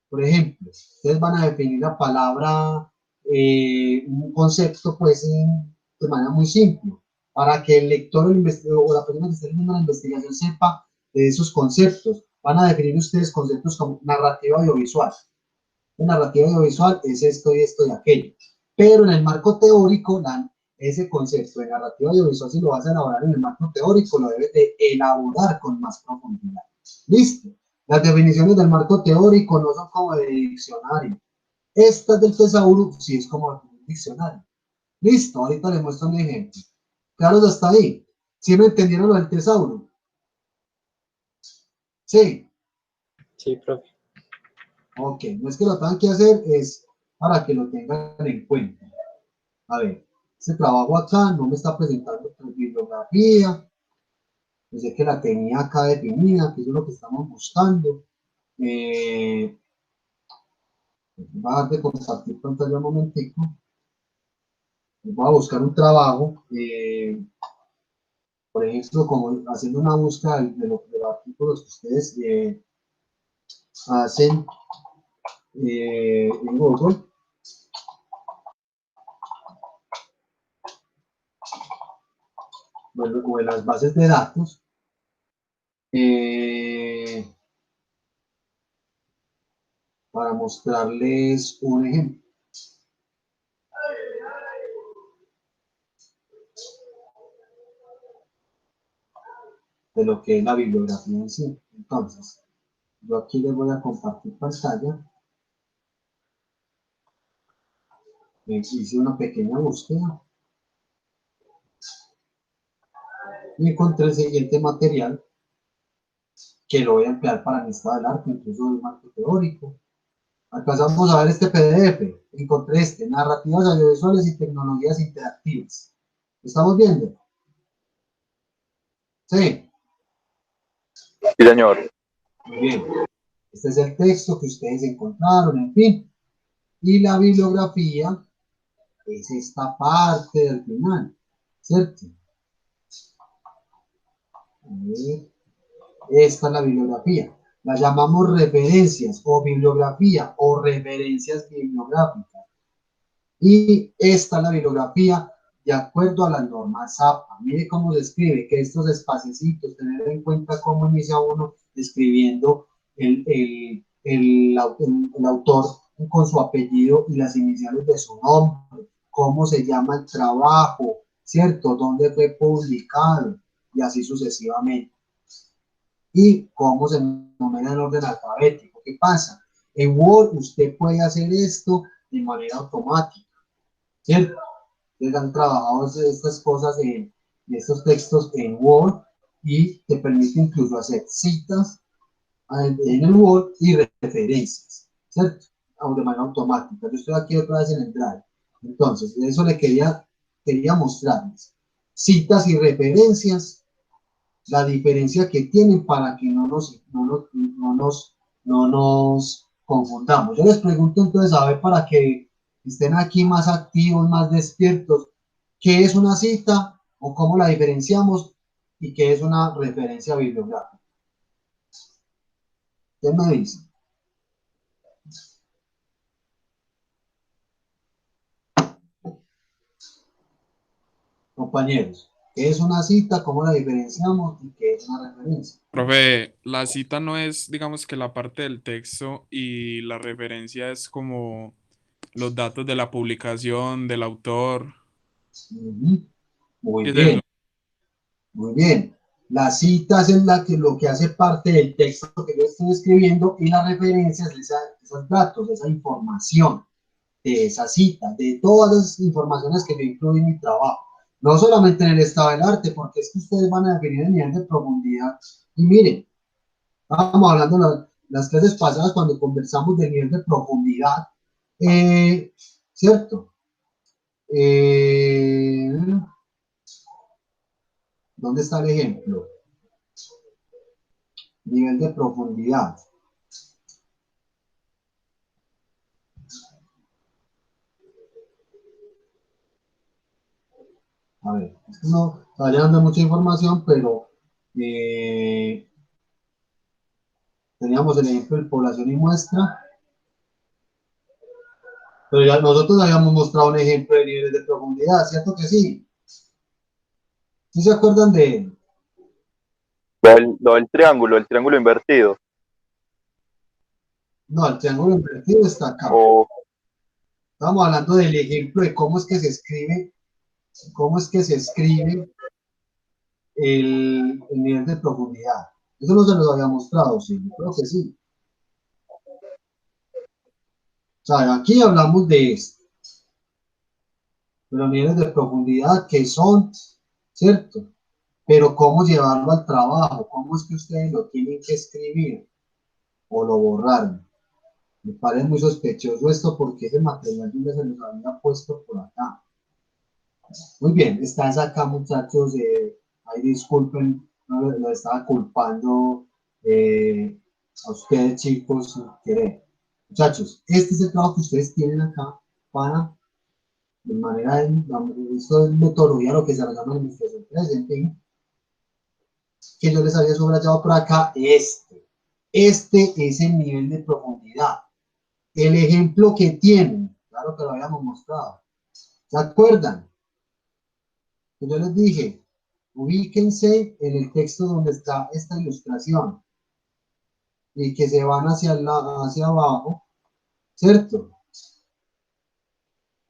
Por ejemplo, ustedes van a definir la palabra, un concepto, pues, de manera muy simple, para que el lector o la persona que esté leyendo la investigación sepa de esos conceptos. Van a definir ustedes conceptos como narrativa audiovisual. La narrativa audiovisual es esto y esto y aquello. Pero en el marco teórico, ese concepto de narrativa audiovisual, si lo vas a elaborar en el marco teórico, lo debes de elaborar con más profundidad. ¿Listo? Las definiciones del marco teórico no son como de diccionario. Estas del tesauro sí es como de diccionario. Listo, ahorita les muestro un ejemplo. Claro, hasta ahí. ¿Sí me entendieron lo del tesauro? Sí. Sí, profe. Ok, no es que lo tengan que hacer, es para que lo tengan en cuenta. A ver, este trabajo acá no me está presentando bibliografía. Pensé que la tenía acá definida, que eso es lo que estamos buscando. Voy a dar de compartir pantalla un momentico. Voy a buscar un trabajo, por ejemplo, como haciendo una búsqueda de los artículos que ustedes hacen en Google. Bueno, o en las bases de datos. Para mostrarles un ejemplo. De lo que es la bibliografía en sí. Entonces, yo aquí les voy a compartir pantalla. hice una pequeña búsqueda y encontré el siguiente material que lo voy a emplear para mi estado del arte, incluso el marco teórico. Alcanzamos a ver este PDF, encontré narrativas audiovisuales y tecnologías interactivas. ¿Lo estamos viendo? Sí. Sí, señor. Muy bien. Este es el texto que ustedes encontraron, en fin. Y la bibliografía es esta parte del final, ¿cierto? Esta es la bibliografía. La llamamos referencias o bibliografía o referencias bibliográficas. Y esta es la bibliografía de acuerdo a las normas APA. Mire cómo se escribe, que estos espaciecitos, tener en cuenta cómo inicia uno escribiendo el autor con su apellido y las iniciales de su nombre, cómo se llama el trabajo, ¿cierto? Dónde fue publicado y así sucesivamente. Y cómo se numera en orden alfabético. ¿Qué pasa? En Word usted puede hacer esto de manera automática, ¿cierto? Ustedes han trabajado estas cosas en estos textos en Word y te permite incluso hacer citas en el Word y referencias, ¿cierto? De manera automática. Yo estoy aquí otra vez en el Drive. Entonces, de eso le quería mostrarles. Citas y referencias, la diferencia que tienen para que no nos confundamos. Yo les pregunto entonces, a ver, para que estén aquí más activos, más despiertos, ¿qué es una cita o cómo la diferenciamos y qué es una referencia bibliográfica? ¿Qué me dice? Compañeros, ¿qué es una cita? ¿Cómo la diferenciamos? ¿Y qué es una referencia? Profe, la cita no es, digamos que la parte del texto y la referencia es como los datos de la publicación, del autor. Muy ¿Qué es eso? bien, muy bien. La cita es lo que hace parte del texto que yo estoy escribiendo y la referencia es esos datos, esa información de esa cita, de todas las informaciones que yo incluyo en mi trabajo. No solamente en el estado del arte, porque es que ustedes van a definir el nivel de profundidad. Y miren, estábamos hablando en las clases pasadas cuando conversamos del nivel de profundidad, ¿cierto? ¿Dónde está el ejemplo? Nivel de profundidad. A ver, no está dando mucha información, pero teníamos el ejemplo de población y muestra, pero ya nosotros habíamos mostrado un ejemplo de niveles de profundidad, ¿cierto que sí? ¿Sí se acuerdan de él? Lo del triángulo invertido. No, el triángulo invertido está acá. O, Estamos hablando del ejemplo de cómo es que se escribe el nivel de profundidad. Eso no se nos había mostrado, sí, yo creo que sí. O sea, aquí hablamos de esto, de los niveles de profundidad que son, ¿cierto? Pero cómo llevarlo al trabajo, cómo es que ustedes lo tienen que escribir o lo borraron. Me parece muy sospechoso esto porque ese material yo se los había puesto por acá. Muy bien, estás acá, muchachos. Ahí disculpen, no lo estaba culpando a ustedes, chicos, sin querer. Muchachos, este es el trabajo que ustedes tienen acá para, de manera de, esto es metodología, lo que se llama administración presente, que yo les había subrayado por acá, este es el nivel de profundidad. El ejemplo que tienen, claro que lo habíamos mostrado. ¿Se acuerdan? Que yo les dije, ubíquense en el texto donde está esta ilustración y que se van hacia abajo, ¿cierto?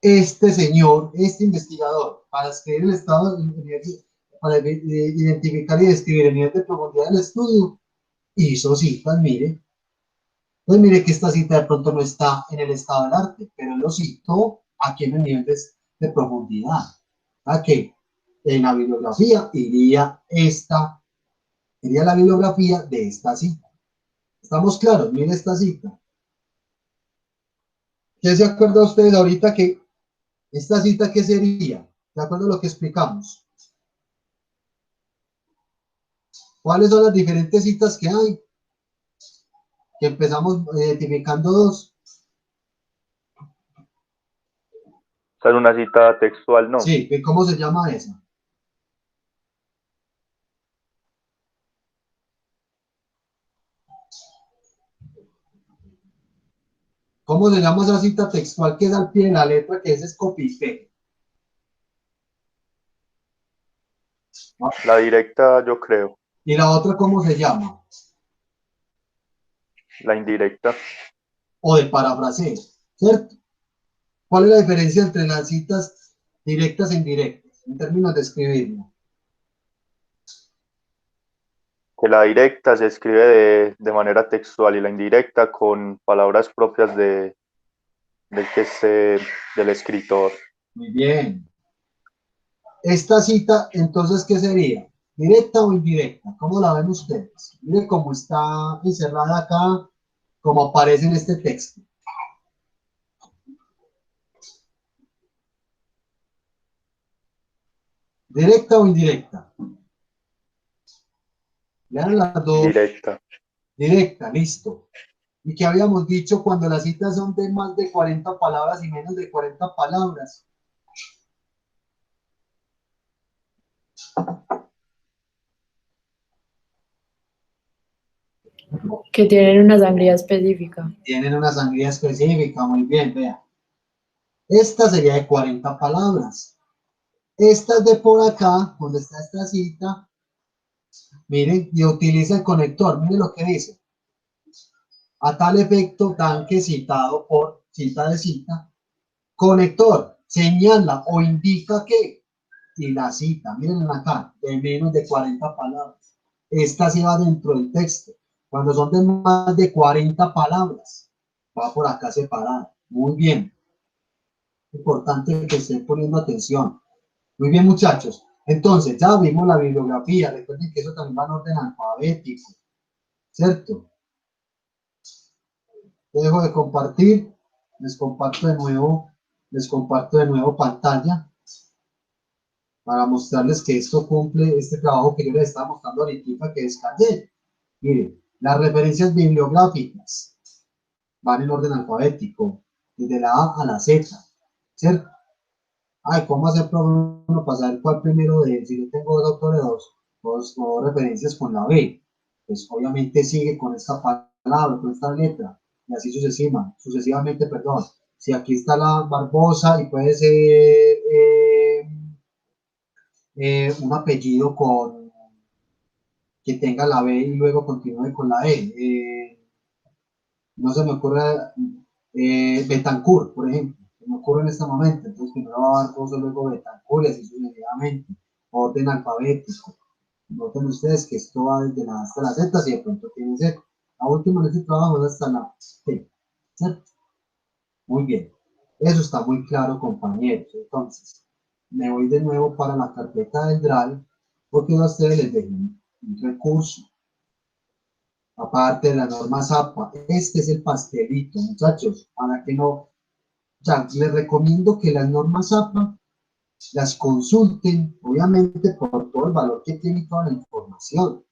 Este señor, este investigador, para escribir el estado, para identificar y describir el nivel de profundidad del estudio, hizo citas, mire. Pues mire que esta cita de pronto no está en el estado del arte, pero lo citó aquí en el nivel de profundidad. ¿A que en la bibliografía iría la bibliografía de esta cita? ¿Estamos claros? Miren esta cita. ¿Qué se acuerda ustedes ahorita que esta cita qué sería? ¿De acuerdo a lo que explicamos? ¿Cuáles son las diferentes citas que hay? Que empezamos identificando dos. Esa es una cita textual, ¿no? Sí, ¿cómo se llama esa? ¿Cómo se llama esa cita textual que es al pie de la letra, que es copy-paste? La directa, yo creo. ¿Y la otra cómo se llama? La indirecta. O de parafraseo, ¿cierto? ¿Cuál es la diferencia entre las citas directas e indirectas, en términos de escribirlo? Que la directa se escribe de manera textual y la indirecta con palabras propias del escritor. Muy bien. Esta cita, entonces, ¿qué sería? ¿Directa o indirecta? ¿Cómo la ven ustedes? Miren cómo está encerrada acá, como aparece en este texto. ¿Directa o indirecta? Vean las dos. Directa. Directa, listo. ¿Y qué habíamos dicho cuando las citas son de más de 40 palabras y menos de 40 palabras? Que tienen una sangría específica. Tienen una sangría específica, muy bien, vean. Esta sería de 40 palabras. Esta es de por acá, donde está esta cita. Miren, y utiliza el conector. Miren lo que dice. A tal efecto, tanque citado por cita de cita. Conector señala o indica que, y la cita, miren acá, de menos de 40 palabras. Esta se va dentro del texto. Cuando son de más de 40 palabras, va por acá separada. Muy bien. Importante que estén poniendo atención. Muy bien, muchachos. Entonces, ya vimos la bibliografía. Recuerden que eso también va en orden alfabético. ¿Cierto? Dejo de compartir. Les comparto de nuevo pantalla para mostrarles que esto cumple este trabajo que yo les estaba mostrando ahorita que descargué. Miren, las referencias bibliográficas van en orden alfabético, desde la A a la Z, ¿cierto? Ay, ¿cómo hacer para uno pasar cuál primero de, si yo tengo dos autores, dos referencias con la B? Pues obviamente sigue con esta palabra, con esta letra, y así sucesivamente, perdón. Si aquí está la Barbosa y puede ser un apellido que tenga la B y luego continúe con la E. No se me ocurre Betancourt, por ejemplo, se me ocurre en este momento. Entonces primero va a Barbosa, luego Betancourt y así sucesivamente, orden alfabético. Noten ustedes que esto va desde la A hasta la Z, si de pronto tiene Z. La última en este trabajo es hasta la T, ¿cierto? Muy bien, eso está muy claro, compañeros. Entonces, me voy de nuevo para la carpeta del Drive, porque a ustedes les dejo un recurso, aparte de la norma ZAPA. Este es el pastelito, muchachos, para que no, ya, les recomiendo que las normas ZAPA las consulten, obviamente, por todo el valor que tiene toda la información.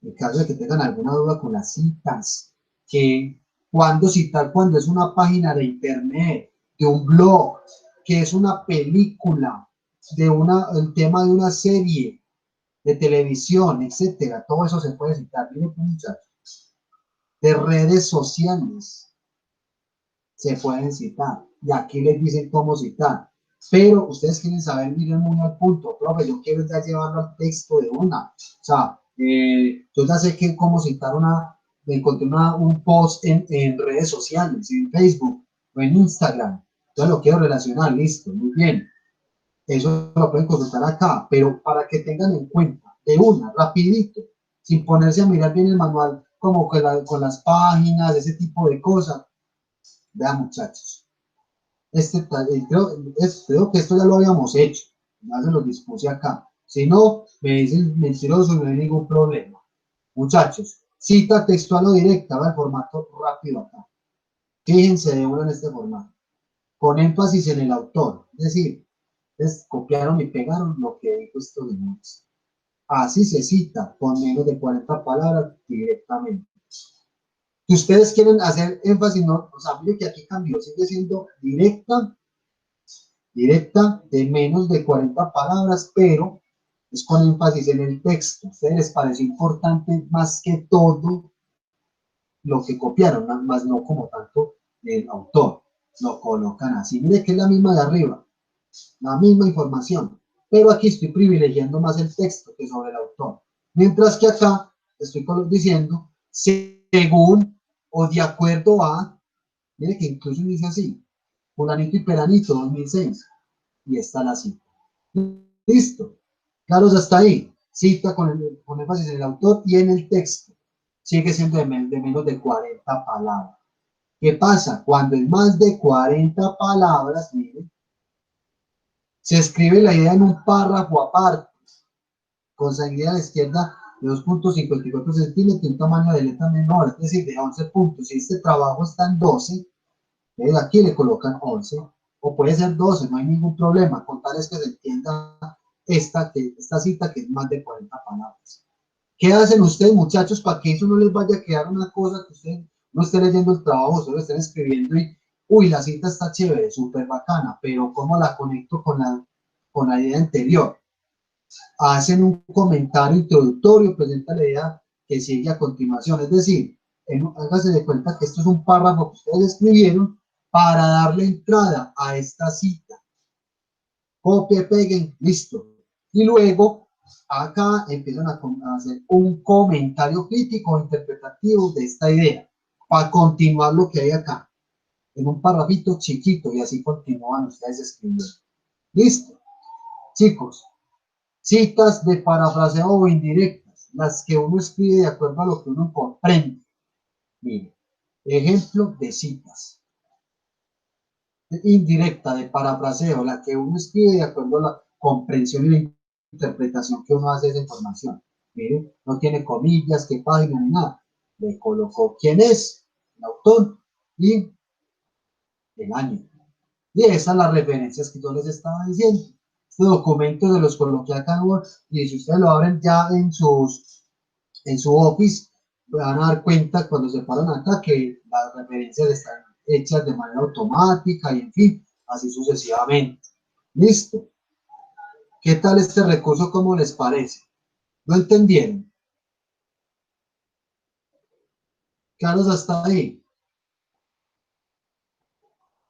En caso de que tengan alguna duda con las citas, que cuando citar, cuando es una página de internet, de un blog, que es una película, el tema de una serie de televisión, etcétera, todo eso se puede citar. Miren, muchachos, de redes sociales se pueden citar, y aquí les dicen cómo citar. Pero ustedes quieren saber, miren muy al punto, profe, yo quiero ya llevarlo al texto de una. O sea, yo ya sé que cómo citar encontré un post en redes sociales, en Facebook o en Instagram. Yo lo quiero relacionar, listo, muy bien. Eso lo pueden consultar acá, pero para que tengan en cuenta, de una, rapidito, sin ponerse a mirar bien el manual, como con las páginas, ese tipo de cosas. Vean, muchachos. Creo que esto ya lo habíamos hecho, ya se lo dispuse acá. Si no, me dicen mentiroso y no hay ningún problema. Muchachos, cita textual o directa, va el formato rápido acá. Fíjense de uno en este formato. Con énfasis en el autor, es decir, copiaron y pegaron lo que dijo estos niños. Así se cita, con menos de 40 palabras directamente. Si ustedes quieren hacer énfasis, no, o sea, mire que aquí cambió, sigue siendo directa de menos de 40 palabras, pero es con énfasis en el texto. ¿A ustedes les pareció importante más que todo lo que copiaron, más no como tanto el autor? Lo colocan así. Mire que es la misma de arriba, la misma información, pero aquí estoy privilegiando más el texto que sobre el autor. Mientras que acá estoy diciendo según o de acuerdo a, mire que incluso dice así, fulanito y peranito 2006, y está la cita. Listo. Claros hasta ahí. Cita con énfasis en el autor y en el texto. Sigue siendo de menos de 40 palabras. ¿Qué pasa? Cuando es más de 40 palabras, miren, se escribe la idea en un párrafo aparte, con salida a la izquierda de 2.54 centímetros y un tamaño de letra menor, es decir, de 11 puntos. Si este trabajo está en 12, aquí le colocan 11, o puede ser 12, no hay ningún problema, con tal es que se entienda esta cita que es más de 40 palabras. ¿Qué hacen ustedes, muchachos, para que eso no les vaya a quedar una cosa que ustedes no estén leyendo el trabajo, solo estén escribiendo y, uy, la cita está chévere, súper bacana, pero ¿cómo la conecto con la idea anterior? Hacen un comentario introductorio, presenta la idea que sigue a continuación, es decir, hágase de cuenta que esto es un párrafo que ustedes escribieron para darle entrada a esta cita. Copie, peguen, listo. Y luego, acá empiezan a hacer un comentario crítico o interpretativo de esta idea, para continuar lo que hay acá, en un párrafito chiquito, y así continúan ustedes escribiendo. Listo. Chicos, citas de parafraseo o indirectas, las que uno escribe de acuerdo a lo que uno comprende. Miren, ejemplo de citas. Indirecta de parafraseo, la que uno escribe de acuerdo a la comprensión y la interpretación que uno hace de esa información. Miren, no tiene comillas, qué página ni nada. Le colocó quién es, el autor y el año. Y esas son las referencias que yo les estaba diciendo. Este documento se los coloqué acá en Word, y si ustedes lo abren ya en su Office, van a dar cuenta cuando se paran acá que las referencias están hechas de manera automática y en fin, así sucesivamente. Listo. ¿Qué tal este recurso? ¿Cómo les parece? ¿Lo entendieron? ¿Claros hasta ahí?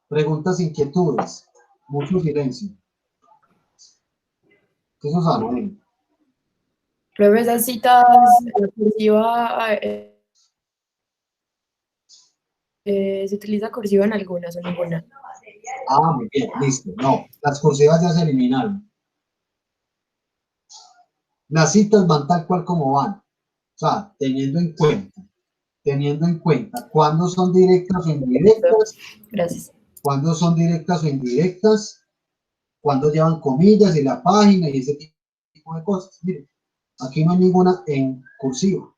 Preguntas, inquietudes. Mucho silencio. ¿Qué es eso, Samuel? Profe, esas citas, la cursiva, ¿se utiliza cursiva en algunas o ninguna? Ah, muy bien, listo. No, las cursivas ya se eliminaron. Las citas van tal cual como van. O sea, teniendo en cuenta cuándo son directas o indirectas, Gracias. cuándo son directas o indirectas, cuándo llevan comillas y la página y ese tipo de cosas. Miren, aquí no hay ninguna en cursiva.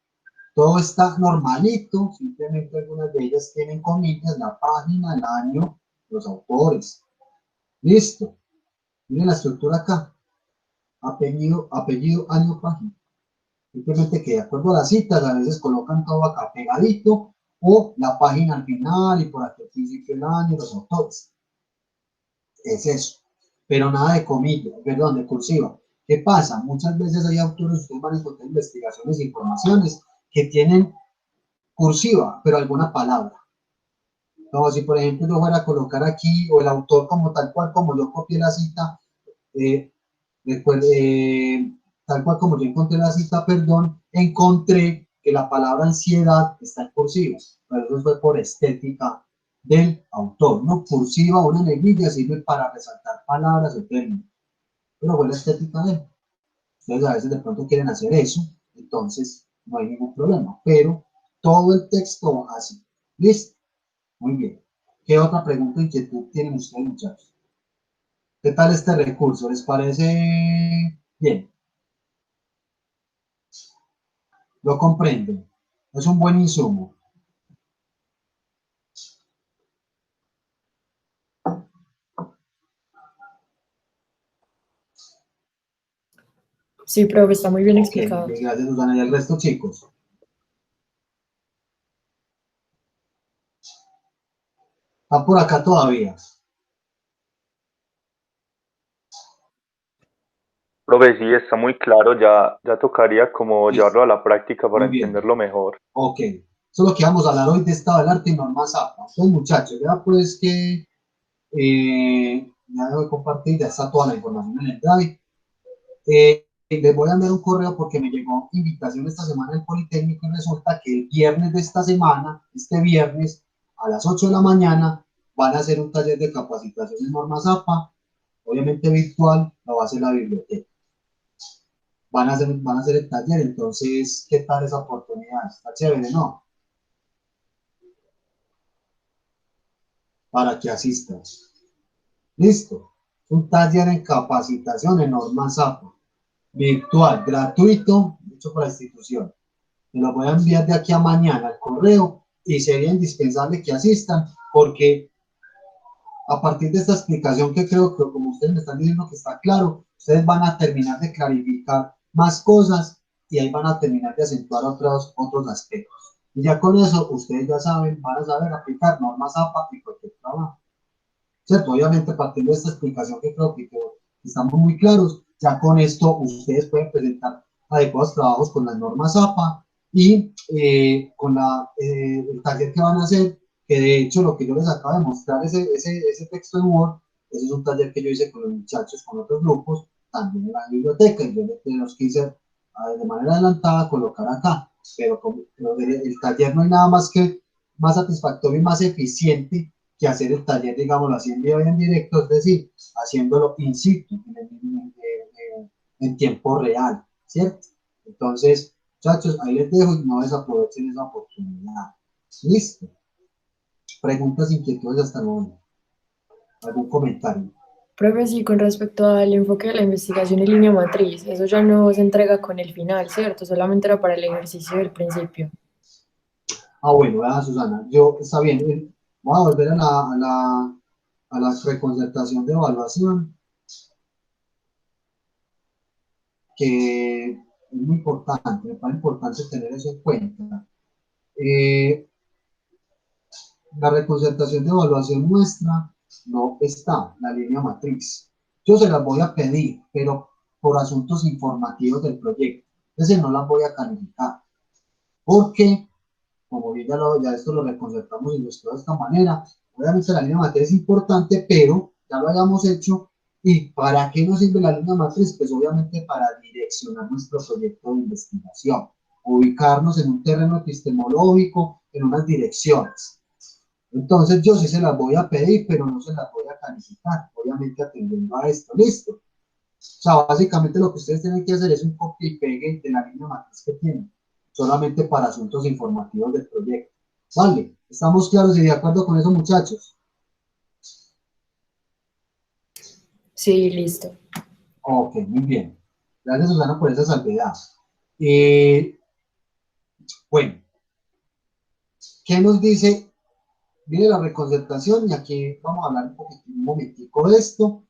Todo está normalito, simplemente algunas de ellas tienen comillas, la página, el año, los autores. Listo. Miren la estructura acá. Apellido, año, página. Simplemente que de acuerdo a las citas, a veces colocan todo acá pegadito, o la página al final y por aquí al principio del año, los autores. Es eso. Pero nada de comillas, perdón, de cursiva. ¿Qué pasa? Muchas veces hay autores, ustedes van a encontrar investigaciones e informaciones que tienen cursiva, pero alguna palabra. Como si, por ejemplo, yo fuera a colocar aquí, o el autor como tal cual, como yo copié la cita, tal cual como yo encontré la cita, perdón, encontré que la palabra ansiedad está en cursiva, pero eso fue por estética del autor, ¿no? Cursiva o una negrilla sirve para resaltar palabras o términos, pero fue la estética de él. Entonces a veces de pronto quieren hacer eso, entonces no hay ningún problema, pero todo el texto así. ¿Listo? Muy bien. ¿Qué otra pregunta o inquietud tienen ustedes, muchachos? ¿Qué tal este recurso? ¿Les parece bien? ¿Lo comprenden? Es un buen insumo. Sí, profe, está muy bien Ok, explicado. bien, gracias, Susana. ¿Y el resto, chicos? ¿Está por acá todavía? Profe, sí, está muy claro, ya tocaría como Listo. llevarlo a la práctica para Muy bien. entenderlo mejor. Ok. Eso es lo que vamos a hablar hoy de estado del arte y normas APA. Entonces, muchachos, ya pues que ya debo compartir, ya está toda la información en el Drive. Les voy a enviar un correo porque me llegó invitación esta semana del Politécnico y resulta que el viernes de esta semana, este viernes, a las 8 de la mañana, van a hacer un taller de capacitación en normas APA, obviamente virtual, lo va a hacer la biblioteca. Van a hacer el taller, entonces, ¿qué tal esa oportunidad? Está chévere, ¿no? Para que asistas. Listo. Un taller en capacitación en normas APA, virtual, gratuito, hecho por la institución. Me lo voy a enviar de aquí a mañana al correo y sería indispensable que asistan porque a partir de esta explicación que creo que como ustedes me están diciendo que está claro, ustedes van a terminar de clarificar más cosas y ahí van a terminar de acentuar otros aspectos. Y ya con eso ustedes ya saben, van a saber aplicar normas APA y cualquier trabajo. ¿Cierto? Obviamente partiendo de esta explicación que creo que estamos muy claros, ya con esto ustedes pueden presentar adecuados trabajos con las normas APA y con el taller que van a hacer, que de hecho lo que yo les acabo de mostrar, ese texto en Word, ese es un taller que yo hice con los muchachos, con otros grupos, también en la biblioteca, y yo los quise de manera adelantada colocar acá, pero el taller no hay nada más que más satisfactorio y más eficiente que hacer el taller, digámoslo así, en vivo y en directo, es decir, haciéndolo in situ, en tiempo real, ¿cierto? Entonces, muchachos, ahí les dejo y no desaprovechen esa oportunidad. Listo. Preguntas, inquietudes hasta el momento. ¿Algún comentario? Profe, sí, con respecto al enfoque de la investigación en línea matriz, eso ya no se entrega con el final, ¿cierto? Solamente era para el ejercicio del principio. Ah, bueno, vea, Susana, está bien, voy a volver a la reconcertación de evaluación, que es muy importante, me parece importante tener eso en cuenta. La reconcertación de evaluación nuestra no está, la línea matriz. Yo se las voy a pedir, pero por asuntos informativos del proyecto. Entonces no las voy a calificar. Porque, como bien ya esto lo reconcertamos y lo de esta manera, obviamente la línea matriz es importante, pero ya lo hayamos hecho. ¿Y para qué nos sirve la línea matriz? Pues obviamente para direccionar nuestro proyecto de investigación, ubicarnos en un terreno epistemológico, en unas direcciones. Entonces yo sí se las voy a pedir, pero no se las voy a calificar, obviamente atendiendo a esto, listo. O sea, básicamente lo que ustedes tienen que hacer es un copia y pegue de la línea matriz que tienen, solamente para asuntos informativos del proyecto. Vale, ¿estamos claros y de acuerdo con eso, muchachos? Sí, listo. Ok, muy bien. Gracias, Susana, por esa salvedad. Bueno, ¿qué nos dice? Viene la reconcertación y aquí vamos a hablar un momentico de esto,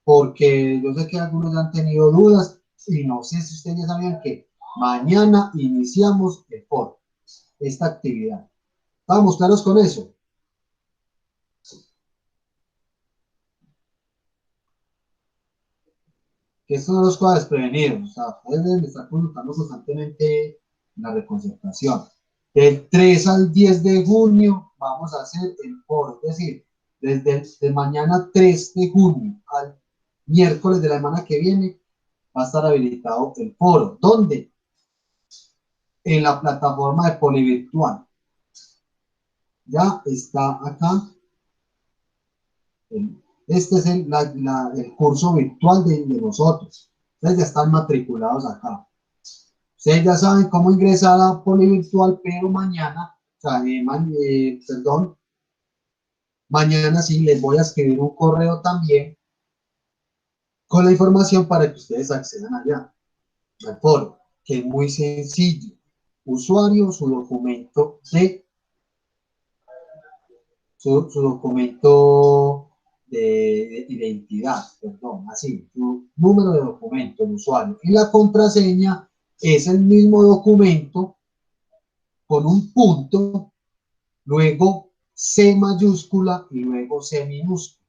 porque yo sé que algunos ya han tenido dudas y no sé si ustedes ya sabían que mañana iniciamos el foro, esta actividad. ¿Estamos claros con eso? Que esto no los pueda desprevenir, o sea, ustedes deben estar consultando constantemente la reconcertación. Del 3 al 10 de junio vamos a hacer el foro, es decir, desde mañana 3 de junio al miércoles de la semana que viene va a estar habilitado el foro. ¿Dónde? En la plataforma de Polivirtual. Ya está acá. Este es el curso virtual de nosotros. Ustedes ya están matriculados acá. Ustedes ya saben cómo ingresar a Polivirtual, pero mañana, o sea, perdón, Mañana sí les voy a escribir un correo también con la información para que ustedes accedan allá, al foro, que es muy sencillo. Usuario, su documento de identidad, perdón, así, su número de documento, el usuario. Y la contraseña es el mismo documento con un punto, luego C mayúscula y luego C minúscula.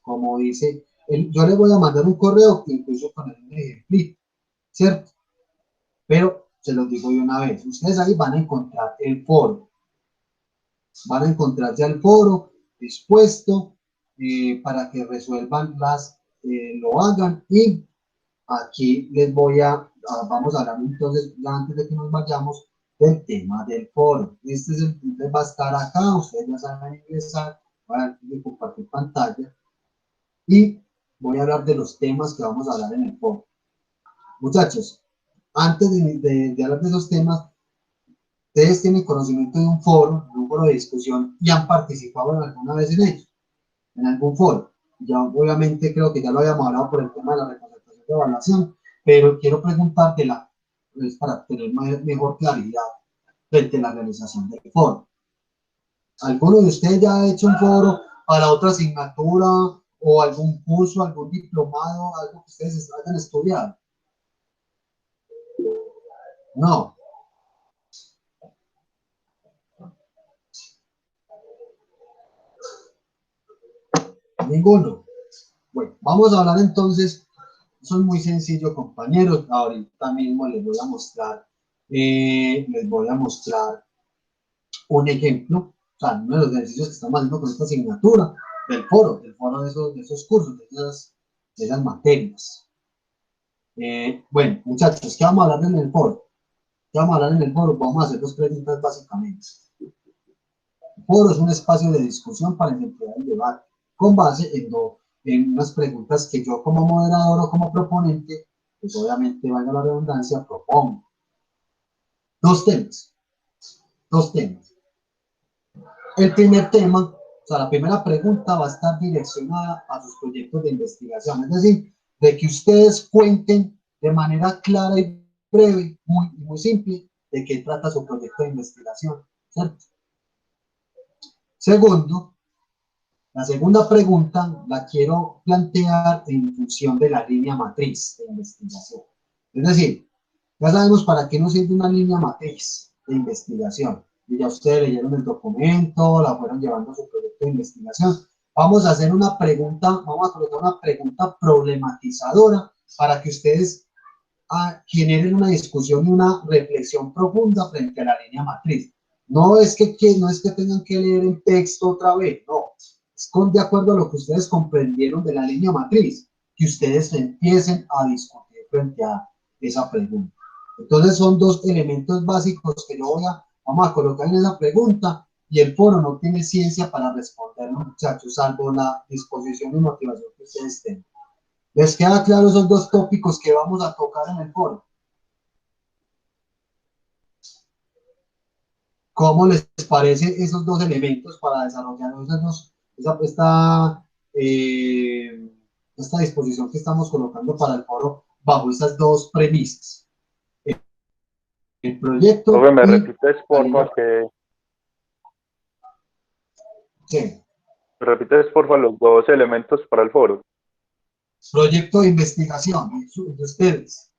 Como dice, yo les voy a mandar un correo incluso con el ejemplo, ¿cierto? Pero se los digo de una vez, ustedes ahí van a encontrar el foro, van a encontrar ya el foro dispuesto para que resuelvan lo hagan, y aquí les voy vamos a hablar entonces, ya antes de que nos vayamos, del tema del foro. Este es va a estar acá, ustedes ya saben ingresar, voy a compartir pantalla y voy a hablar de los temas que vamos a hablar en el foro. Muchachos, antes de hablar de esos temas, ustedes tienen conocimiento de un foro de discusión y han participado alguna vez en ellos, en algún foro. Ya obviamente creo que ya lo habíamos hablado por el tema de la representación de evaluación, pero quiero preguntártela pues, para tener mejor claridad frente a la realización del foro. ¿Alguno de ustedes ya ha hecho un foro para otra asignatura o algún curso, algún diplomado, algo que ustedes hayan estudiado? No. Ninguno. Bueno, vamos a hablar entonces. Eso es muy sencillo, compañeros. Ahorita mismo les voy a mostrar un ejemplo, o sea, uno de los ejercicios que estamos haciendo con esta asignatura del foro de esos cursos, de esas materias. Bueno, muchachos, ¿qué vamos a hablar en el foro? ¿Qué vamos a hablar en el foro? Vamos a hacer dos preguntas básicamente. El foro es un espacio de discusión para incentivar el debate, con base en unas preguntas que yo como moderador o como proponente, pues obviamente, valga la redundancia, propongo. Dos temas. El primer tema, o sea, la primera pregunta va a estar direccionada a sus proyectos de investigación, es decir, de que ustedes cuenten de manera clara y breve, muy simple, de qué trata su proyecto de investigación, ¿cierto? Segundo, la segunda pregunta la quiero plantear en función de la línea matriz de investigación. Es decir, ya sabemos para qué nos sirve una línea matriz de investigación. Y ya ustedes leyeron el documento, la fueron llevando a su proyecto de investigación. Vamos a hacer una pregunta, vamos a colocar una pregunta problematizadora para que ustedes generen una discusión y una reflexión profunda frente a la línea matriz. No es que tengan que leer el texto otra vez, no. Es de acuerdo a lo que ustedes comprendieron de la línea matriz, que ustedes empiecen a discutir frente a esa pregunta. Entonces son dos elementos básicos que vamos a colocar en esa pregunta, y el foro no tiene ciencia para responderlo, muchachos, salvo la disposición y motivación que ustedes tengan. ¿Les queda claro esos dos tópicos que vamos a tocar en el foro? ¿Cómo les parece esos dos elementos para desarrollar esta disposición que estamos colocando para el foro bajo esas dos premisas? El proyecto. Profe, ¿me repites, porfa, Sí. ¿Me repites, porfa, los dos elementos para el foro? Proyecto de investigación de ustedes.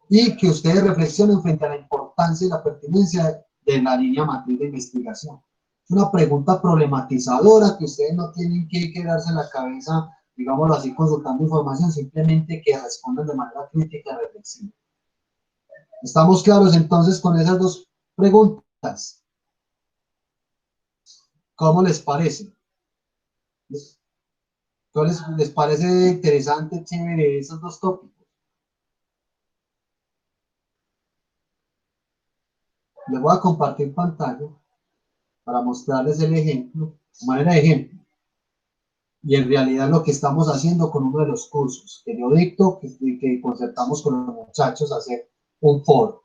Y que ustedes reflexionen frente a la importancia y la pertinencia de la línea matriz de investigación. Es una pregunta problematizadora que ustedes no tienen que quedarse en la cabeza, digámoslo así, consultando información, simplemente que respondan de manera crítica y reflexiva. ¿Estamos claros entonces con esas dos preguntas? ¿Cómo les parece? ¿Les parece interesante, chévere, esos dos tópicos? Les voy a compartir pantalla para mostrarles el ejemplo, de manera de ejemplo. Y en realidad lo que estamos haciendo con uno de los cursos que yo dicto, que concertamos con los muchachos a hacer un foro.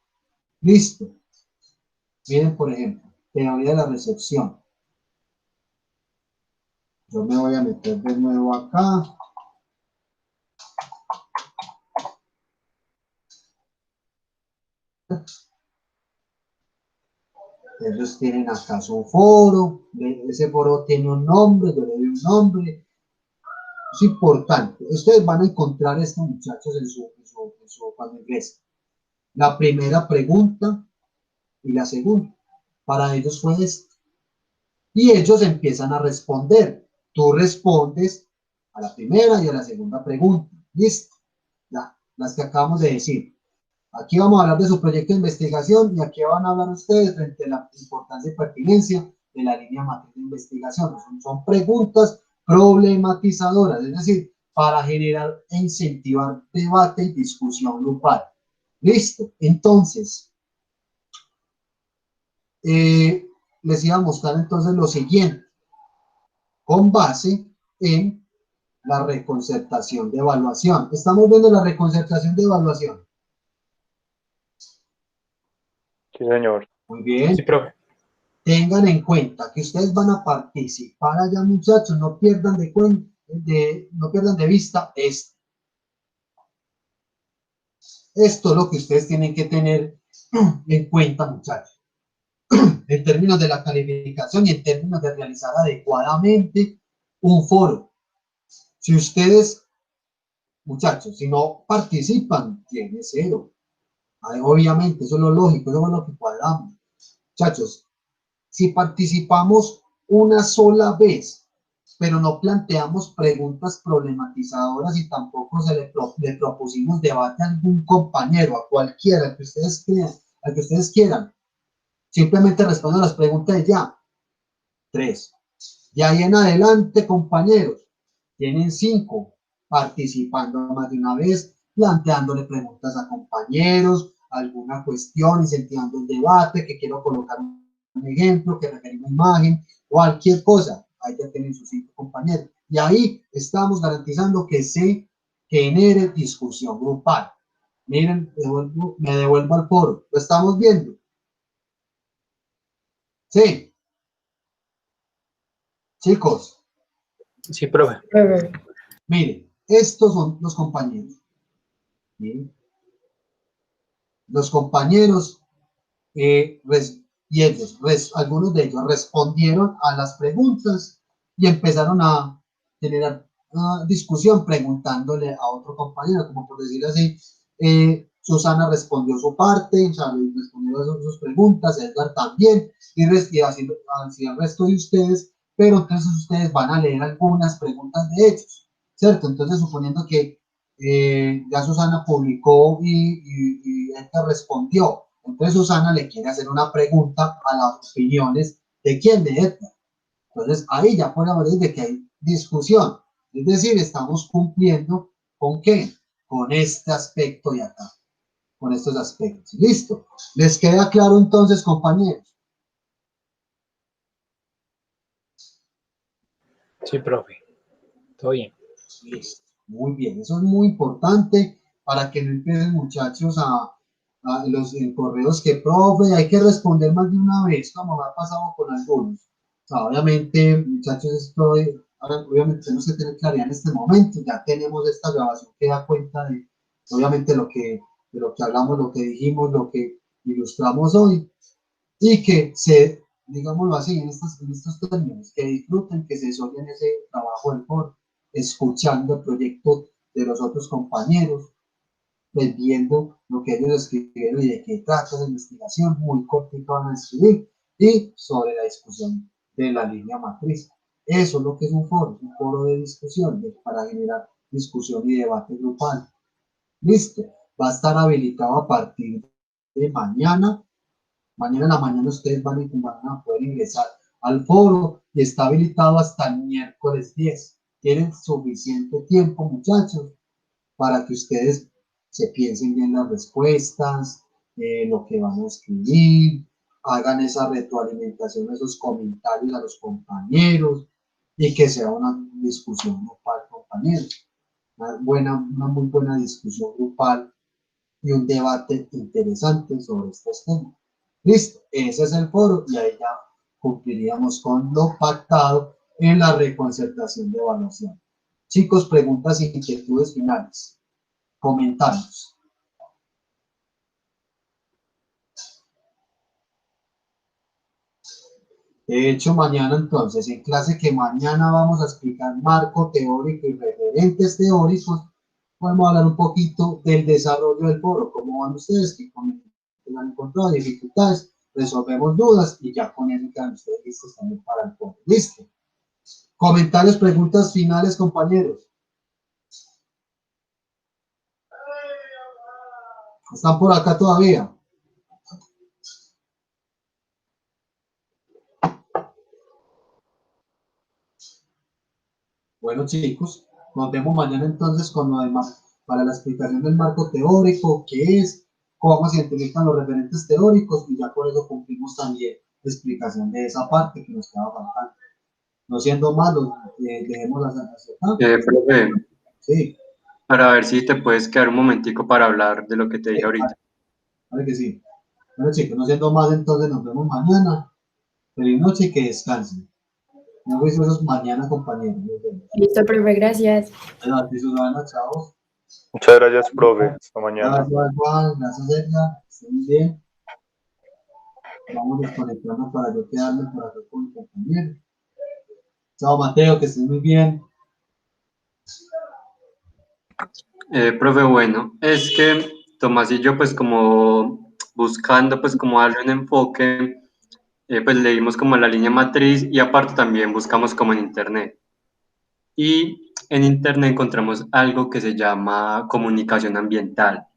Listo. Miren, por ejemplo, teoría de la recepción. Yo me voy a meter de nuevo acá. Ellos tienen acá su foro, ese foro tiene un nombre, yo le doy un nombre. Es importante. Ustedes van a encontrar esto, muchachos, cuando ingresen. La primera pregunta y la segunda. Para ellos fue esto. Y ellos empiezan a responder. Tú respondes a la primera y a la segunda pregunta. ¿Listo? Ya, las que acabamos de decir. Aquí vamos a hablar de su proyecto de investigación y aquí van a hablar ustedes frente a la importancia y pertinencia de la línea matriz de investigación. Son preguntas problematizadoras, es decir, para generar e incentivar debate y discusión grupal. Listo. Entonces, les iba a mostrar entonces lo siguiente, con base en la reconcertación de evaluación. Estamos viendo la reconcertación de evaluación. Sí, señor. Muy bien. Sí, profe. Tengan en cuenta que ustedes van a participar allá, muchachos, no pierdan de vista esto. Esto es lo que ustedes tienen que tener en cuenta, muchachos, en términos de la calificación y en términos de realizar adecuadamente un foro. Si ustedes, muchachos, si no participan, tiene 0. Obviamente, eso es lo lógico, eso es lo que cuadramos. Muchachos, si participamos una sola vez, pero no planteamos preguntas problematizadoras y tampoco le propusimos debate a algún compañero, a cualquiera, al que ustedes quieran, simplemente respondan las preguntas y ya. 3. De ahí en adelante, compañeros, tienen 5 participando más de una vez, planteándole preguntas a compañeros, alguna cuestión, incentivando el debate, que quiero colocar un ejemplo, que referir una imagen, cualquier cosa. Ahí ya tienen sus 5 compañeros. Y ahí estamos garantizando que se genere discusión grupal. Miren, me devuelvo al foro. ¿Lo estamos viendo? Sí. Chicos. Sí, profe. Miren, estos son los compañeros. ¿Sí? Los compañeros, algunos de ellos respondieron a las preguntas y empezaron a generar una discusión preguntándole a otro compañero, como por decir así, Susana respondió su parte, Charlie respondió sus preguntas, Edgar también, y así el resto de ustedes, pero entonces ustedes van a leer algunas preguntas de ellos, ¿cierto? Entonces, suponiendo que ya Susana publicó y Edgar respondió, entonces Susana le quiere hacer una pregunta a las opiniones de quién, de Edgar. Entonces, ahí ya podemos decir de que hay discusión, es decir, estamos cumpliendo ¿con qué? Con este aspecto de acá, con estos aspectos. ¿Listo? ¿Les queda claro entonces, compañeros? Sí, profe. Todo bien. Listo. Muy bien. Eso es muy importante para que no empiecen, muchachos, a los correos que, profe, hay que responder más de una vez, como me ha pasado con algunos. O sea, obviamente, muchachos, obviamente tenemos que tener claridad en este momento. Ya tenemos esta grabación que da cuenta de, obviamente, de lo que hablamos, lo que dijimos, lo que ilustramos hoy, y que digámoslo así, en estos términos, que disfruten, que se desarrollen ese trabajo del foro, escuchando el proyecto de los otros compañeros, pues viendo lo que ellos escribieron y de qué trata la investigación, muy cortito van a escribir, y sobre la discusión de la línea matriz. Eso es lo que es un foro de discusión, para generar discusión y debate grupal. Listo, va a estar habilitado a partir de mañana. Mañana en la mañana ustedes van a poder ingresar al foro y está habilitado hasta el miércoles 10. Tienen suficiente tiempo, muchachos, para que ustedes se piensen bien las respuestas, lo que van a escribir, hagan esa retroalimentación, esos comentarios a los compañeros y que sea una discusión grupal, compañeros. Una muy buena discusión grupal y un debate interesante sobre estos temas. Listo, ese es el foro y ahí ya cumpliríamos con lo pactado en la reconcertación de evaluación. Chicos, preguntas e inquietudes finales. Comentarios. De hecho, mañana entonces, en clase que mañana vamos a explicar marco teórico y referentes teóricos, vamos a hablar un poquito del desarrollo del foro, cómo van ustedes, que han encontrado dificultades, resolvemos dudas y ya con eso quedan ustedes listos también para el foro. Listo. Comentarios, preguntas finales, compañeros. ¿Están por acá todavía? Bueno, chicos, nos vemos mañana entonces con lo demás para la explicación del marco teórico, qué es, cómo se identifican los referentes teóricos y ya por eso cumplimos también la explicación de esa parte que nos quedaba faltando. No siendo malos, dejemos las Profe, Sí, para ver si te puedes quedar un momentico para hablar de lo que te dije ahorita. vale que sí. Bueno, chicos, no siendo más, entonces nos vemos mañana. Feliz noche y que descansen. Nos vemos mañana, compañeros. Nos vemos. Listo, profe, gracias. Bueno, a ti, Susana, chao. Muchas gracias, profe. Hasta mañana. Gracias, Juan. Gracias, Edna. Estén muy bien. Vamos desconectando para yo quedarme por acá con mi compañero. Chao, Mateo, que estés muy bien. Profe, bueno, es que Tomás y yo pues como buscando pues como darle un enfoque, pues leímos como la línea matriz y aparte también buscamos como en internet. Y en internet encontramos algo que se llama comunicación ambiental.